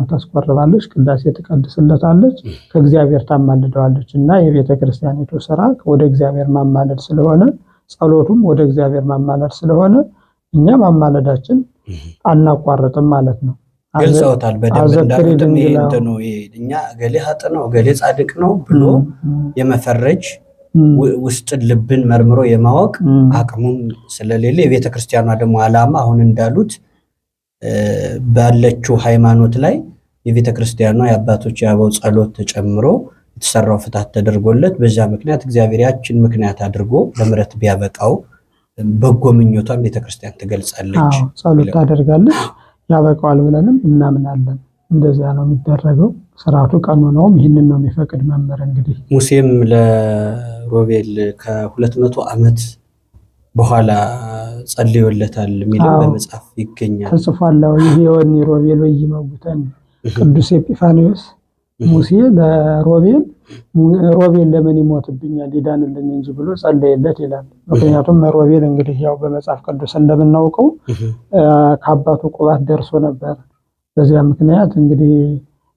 ታስቆርባለች፣ ቅዳሴ ትቀድስለታለች፣ ከእግዚአብሔር ታማልደዋለች። እና የቤተክርስቲያኒቱ ስራ ወደ እግዚአብሔር ማማለድ ስለሆነ ጸሎቱም ወደ እግዚአብሔር ማማለድ ስለሆነ እኛ ማማለዳችን አናቋርጥም ማለት ነው። ገልጸውታል በደንብ እንዳሉትም እኛ ገሌ ኃጥ ነው ገሌ ጻድቅ ነው ብሎ የመፈረጅ ውስጥን ልብን መርምሮ የማወቅ አቅሙም ስለሌለ የቤተክርስቲያኗ ደግሞ ዓላማ አሁን እንዳሉት ባለችው ሃይማኖት ላይ የቤተክርስቲያኗ የአባቶች የአበው ጸሎት ተጨምሮ የተሰራው ፍታት ተደርጎለት በዛ ምክንያት እግዚአብሔር ያችን ምክንያት አድርጎ ለምሕረት ቢያበቃው በጎ ምኞቷን ቤተክርስቲያን ትገልጻለች፣ ጸሎት ታደርጋለች፣ ያበቃዋል ብለንም እናምናለን። እንደዚያ ነው የሚደረገው። ስርዓቱ ቀኖናውም ይህንን ነው የሚፈቅድ። መምህር እንግዲህ ሙሴም ለሮቤል ከ200 ዓመት በኋላ ጸልዮለታል የሚለው በመጽሐፍ ይገኛል ተጽፏል። ይሄ ወኒ ሮቤል ወይመውተን ቅዱስ ኤጲፋንዮስ ሙሴ ሮቤል ለምን ይሞትብኛል ይዳንልኝ እንጂ ብሎ ጸለየለት ይላል። ምክንያቱም ሮቤል እንግዲህ ያው በመጽሐፍ ቅዱስ እንደምናውቀው ከአባቱ ቁባት ደርሶ ነበር። በዚያ ምክንያት እንግዲህ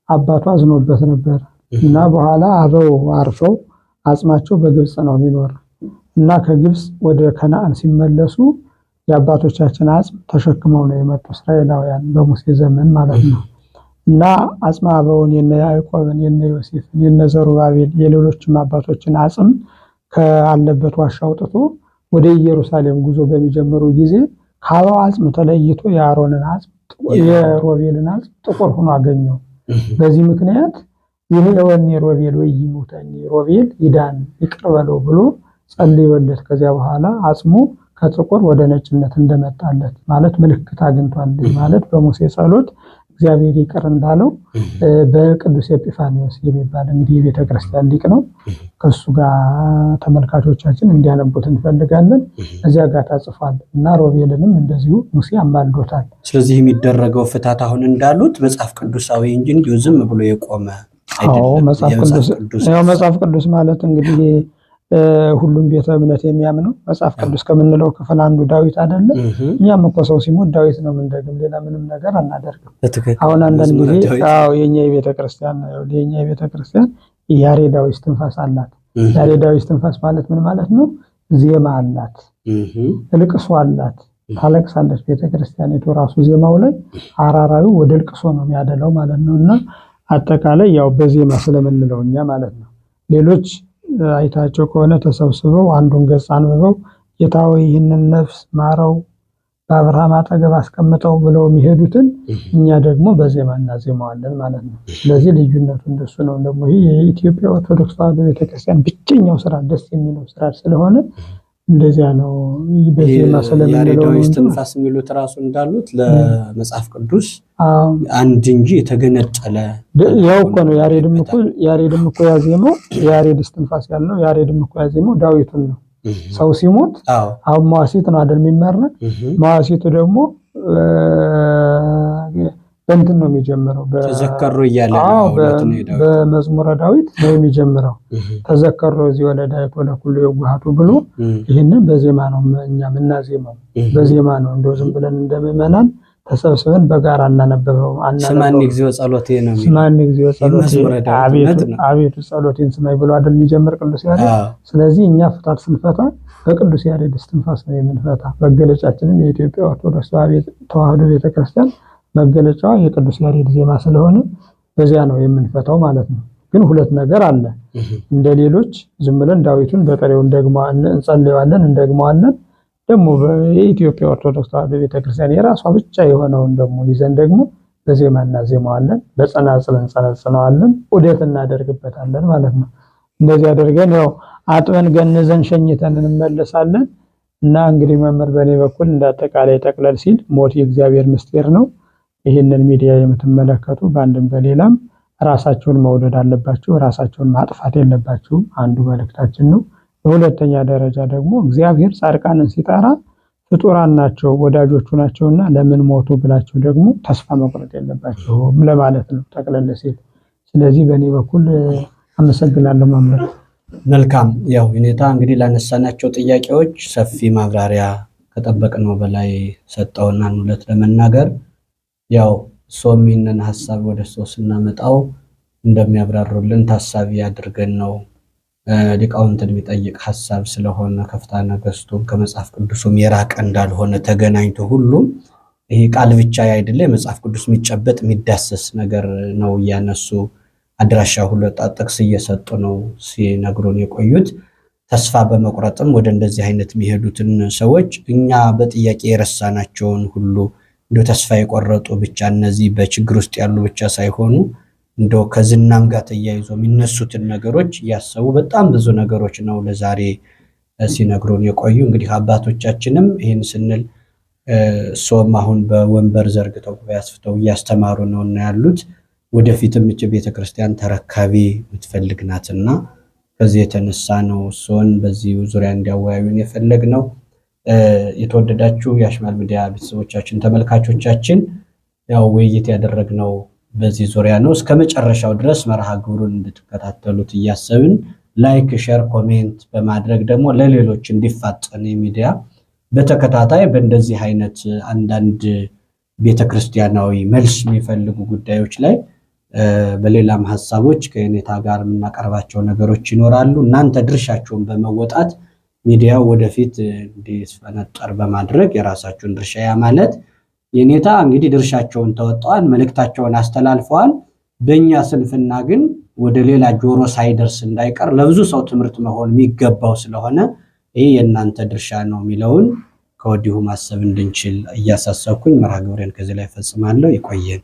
አባቱ አዝኖበት ነበር እና በኋላ አበው አርፈው አጽማቸው በግብጽ ነው የሚኖር እና ከግብጽ ወደ ከነዓን ሲመለሱ የአባቶቻችን አጽም ተሸክመው ነው የመጡ እስራኤላውያን በሙሴ ዘመን ማለት ነው። እና አጽመ አበውን የነ ያዕቆብን የነ ዮሴፍን የነ ዘሩባቤል የሌሎችም አባቶችን አጽም ካለበት ዋሻ አውጥቶ ወደ ኢየሩሳሌም ጉዞ በሚጀምሩ ጊዜ ከአበው አጽም ተለይቶ የአሮንን አጽም የሮቤልን አጽም ጥቁር ሆኖ አገኘው። በዚህ ምክንያት ይህወኒ ሮቤል ወይሙተኒ ሮቤል ይዳን ይቅር በለው ብሎ ጸልዮለት ከዚያ በኋላ አጽሙ ከጥቁር ወደ ነጭነት እንደመጣለት ማለት ምልክት አግኝቷል ማለት በሙሴ ጸሎት እግዚአብሔር ይቅር እንዳለው በቅዱስ ኤጲፋንዮስ የሚባል እንግዲህ የቤተክርስቲያን ሊቅ ነው። ከሱ ጋር ተመልካቾቻችን እንዲያነቡት እንፈልጋለን። እዚያ ጋር ተጽፏል እና ሮቤልንም እንደዚሁ ሙሴ አማልዶታል። ስለዚህ የሚደረገው ፍታት አሁን እንዳሉት መጽሐፍ ቅዱሳዊ እንጂ እንዲሁ ዝም ብሎ የቆመ አይደለም። መጽሐፍ ቅዱስ ማለት እንግዲህ ሁሉም ቤተ እምነት የሚያምነው መጽሐፍ ቅዱስ ከምንለው ክፍል አንዱ ዳዊት አይደለ? እኛም እኮ ሰው ሲሞት ዳዊት ነው የምንደግም፣ ሌላ ምንም ነገር አናደርግም። አሁን አንዳንድ ጊዜ የኛ የቤተክርስቲያን ያሬዳዊ እስትንፋስ አላት። ያሬዳዊ እስትንፋስ ማለት ምን ማለት ነው? ዜማ አላት፣ ልቅሶ አላት፣ ታለቅሳለች ቤተክርስቲያኒቱ ራሱ ዜማው ላይ አራራዩ ወደ ልቅሶ ነው የሚያደላው ማለት ነው። እና አጠቃላይ ያው በዜማ ስለምንለው እኛ ማለት ነው። ሌሎች አይታቸው ከሆነ ተሰብስበው አንዱን ገጽ አንብበው ጌታ ሆይ ይህንን ነፍስ ማረው በአብርሃም አጠገብ አስቀምጠው ብለው የሚሄዱትን እኛ ደግሞ በዜማ እናዜማዋለን ማለት ነው። ስለዚህ ልዩነቱ እንደሱ ነው። ደግሞ ይሄ የኢትዮጵያ ኦርቶዶክስ ተዋሕዶ ቤተክርስቲያን ብቸኛው ስራ ደስ የሚለው ስራ ስለሆነ እንደዚያ ነው። በዜማ ስለምንለው እስትንፋስ የሚሉት ራሱ እንዳሉት ለመጽሐፍ ቅዱስ አንድ እንጂ የተገነጠለ ያው እኮ ነው። ያሬድም እኮ ያዜመው ያሬድ እስትንፋስ ያለው ያሬድም እኮ ያዜመው ዳዊቱን ነው። ሰው ሲሞት አሁን መዋሲት ነው አይደል የሚመረቅ። መዋሲቱ ደግሞ በእንትን ነው የሚጀምረው ተዘከሩ እያለ በመዝሙረ ዳዊት ነው የሚጀምረው። ተዘከሩ እዚህ ወለዳይት ወለኩሉ የዋሃቱ ብሎ ይህንን በዜማ ነው እኛ የምናዜመው፣ በዜማ ነው። እንደው ዝም ብለን እንደምእመናን ተሰብስበን በጋራ እናነበበው ስማኒ እግዚኦ ጸሎቴ ነው የሚለው። ስማኒ እግዚኦ ጸሎቴ አቤቱ ጸሎቴን ስማኝ ብሎ አይደል የሚጀምር ቅዱስ ያሬድ። ስለዚህ እኛ ፍታት ስንፈታ በቅዱስ ያሬድ እስትንፋስ ነው የምንፈታ። መገለጫችንን የኢትዮጵያ ኦርቶዶክስ ተዋሕዶ ቤተክርስቲያን መገለጫዋ የቅዱስ ያሬድ ዜማ ስለሆነ በዚያ ነው የምንፈታው ማለት ነው። ግን ሁለት ነገር አለ። እንደ ሌሎች ዝም ብለን ዳዊቱን በጥሬው እንጸልየዋለን እንደግመዋለን። ደግሞ የኢትዮጵያ ኦርቶዶክስ ተዋሕዶ ቤተክርስቲያን የራሷ ብቻ የሆነውን ደግሞ ይዘን ደግሞ በዜማ እናዜማዋለን፣ በጸናጽል እንጸነጽነዋለን፣ ዑደት እናደርግበታለን ማለት ነው። እንደዚህ አድርገን ያው አጥበን ገንዘን ሸኝተን እንመለሳለን። እና እንግዲህ መምህር በእኔ በኩል እንዳጠቃላይ ጠቅለል ሲል ሞት የእግዚአብሔር ምስጢር ነው። ይህንን ሚዲያ የምትመለከቱ በአንድም በሌላም ራሳቸውን መውደድ አለባችሁ፣ ራሳቸውን ማጥፋት የለባችሁም። አንዱ መልእክታችን ነው። በሁለተኛ ደረጃ ደግሞ እግዚአብሔር ጻድቃንን ሲጠራ ፍጡራን ናቸው ወዳጆቹ ናቸውና ለምን ሞቱ ብላችሁ ደግሞ ተስፋ መቁረጥ የለባችሁም ለማለት ነው ጠቅለል ሲል። ስለዚህ በእኔ በኩል አመሰግናለሁ መምህር። መልካም ያው ሁኔታ እንግዲህ ላነሳናቸው ጥያቄዎች ሰፊ ማብራሪያ ከጠበቅነው በላይ ሰጠውና ሁለት ለመናገር ያው ሶሚንን ሐሳብ ወደ ሶስ እናመጣው እንደሚያብራሩልን ታሳቢ አድርገን ነው። ሊቃውንትን የሚጠይቅ ሐሳብ ስለሆነ ከፍትሐ ነገሥቱም ከመጽሐፍ ቅዱስም የራቀ እንዳልሆነ ተገናኝቶ ሁሉም ይሄ ቃል ብቻ አይደለ መጽሐፍ ቅዱስ የሚጨበጥ የሚዳሰስ ነገር ነው እያነሱ አድራሻ ሁለት ጥቅስ እየሰጡ ነው ሲነግሩን የቆዩት። ተስፋ በመቁረጥም ወደ እንደዚህ አይነት የሚሄዱትን ሰዎች እኛ በጥያቄ የረሳናቸውን ሁሉ እንደ ተስፋ የቆረጡ ብቻ እነዚህ በችግር ውስጥ ያሉ ብቻ ሳይሆኑ እንደው ከዝናም ጋር ተያይዞ የሚነሱትን ነገሮች እያሰቡ በጣም ብዙ ነገሮች ነው ለዛሬ ሲነግሩን የቆዩ። እንግዲህ አባቶቻችንም ይህን ስንል ሶም አሁን በወንበር ዘርግተው ያስፍተው እያስተማሩ ነው እና ያሉት ወደፊትም እቺ ቤተክርስቲያን ተረካቢ የምትፈልግ ናትና ከዚህ የተነሳ ነው ሶን በዚህ ዙሪያ እንዲያወያዩን የፈለግነው። የተወደዳችሁ የአሽማል ሚዲያ ቤተሰቦቻችን ተመልካቾቻችን ያው ውይይት ያደረግነው በዚህ ዙሪያ ነው። እስከ መጨረሻው ድረስ መርሃ ግብሩን እንድትከታተሉት እያሰብን ላይክ፣ ሼር፣ ኮሜንት በማድረግ ደግሞ ለሌሎች እንዲፋጠን ሚዲያ በተከታታይ በእንደዚህ አይነት አንዳንድ ቤተክርስቲያናዊ መልስ የሚፈልጉ ጉዳዮች ላይ በሌላም ሐሳቦች ከኔታ ጋር የምናቀርባቸው ነገሮች ይኖራሉ። እናንተ ድርሻችሁን በመወጣት ሚዲያው ወደፊት እንዲፈነጠር በማድረግ የራሳችሁን ድርሻ ያ ማለት የኔታ እንግዲህ ድርሻቸውን ተወጣዋል፣ መልእክታቸውን አስተላልፈዋል። በእኛ ስንፍና ግን ወደ ሌላ ጆሮ ሳይደርስ እንዳይቀር ለብዙ ሰው ትምህርት መሆን የሚገባው ስለሆነ ይሄ የእናንተ ድርሻ ነው የሚለውን ከወዲሁ ማሰብ እንድንችል እያሳሰብኩኝ መርሃ ግብሬን ከዚህ ላይ ፈጽማለሁ። ይቆየን።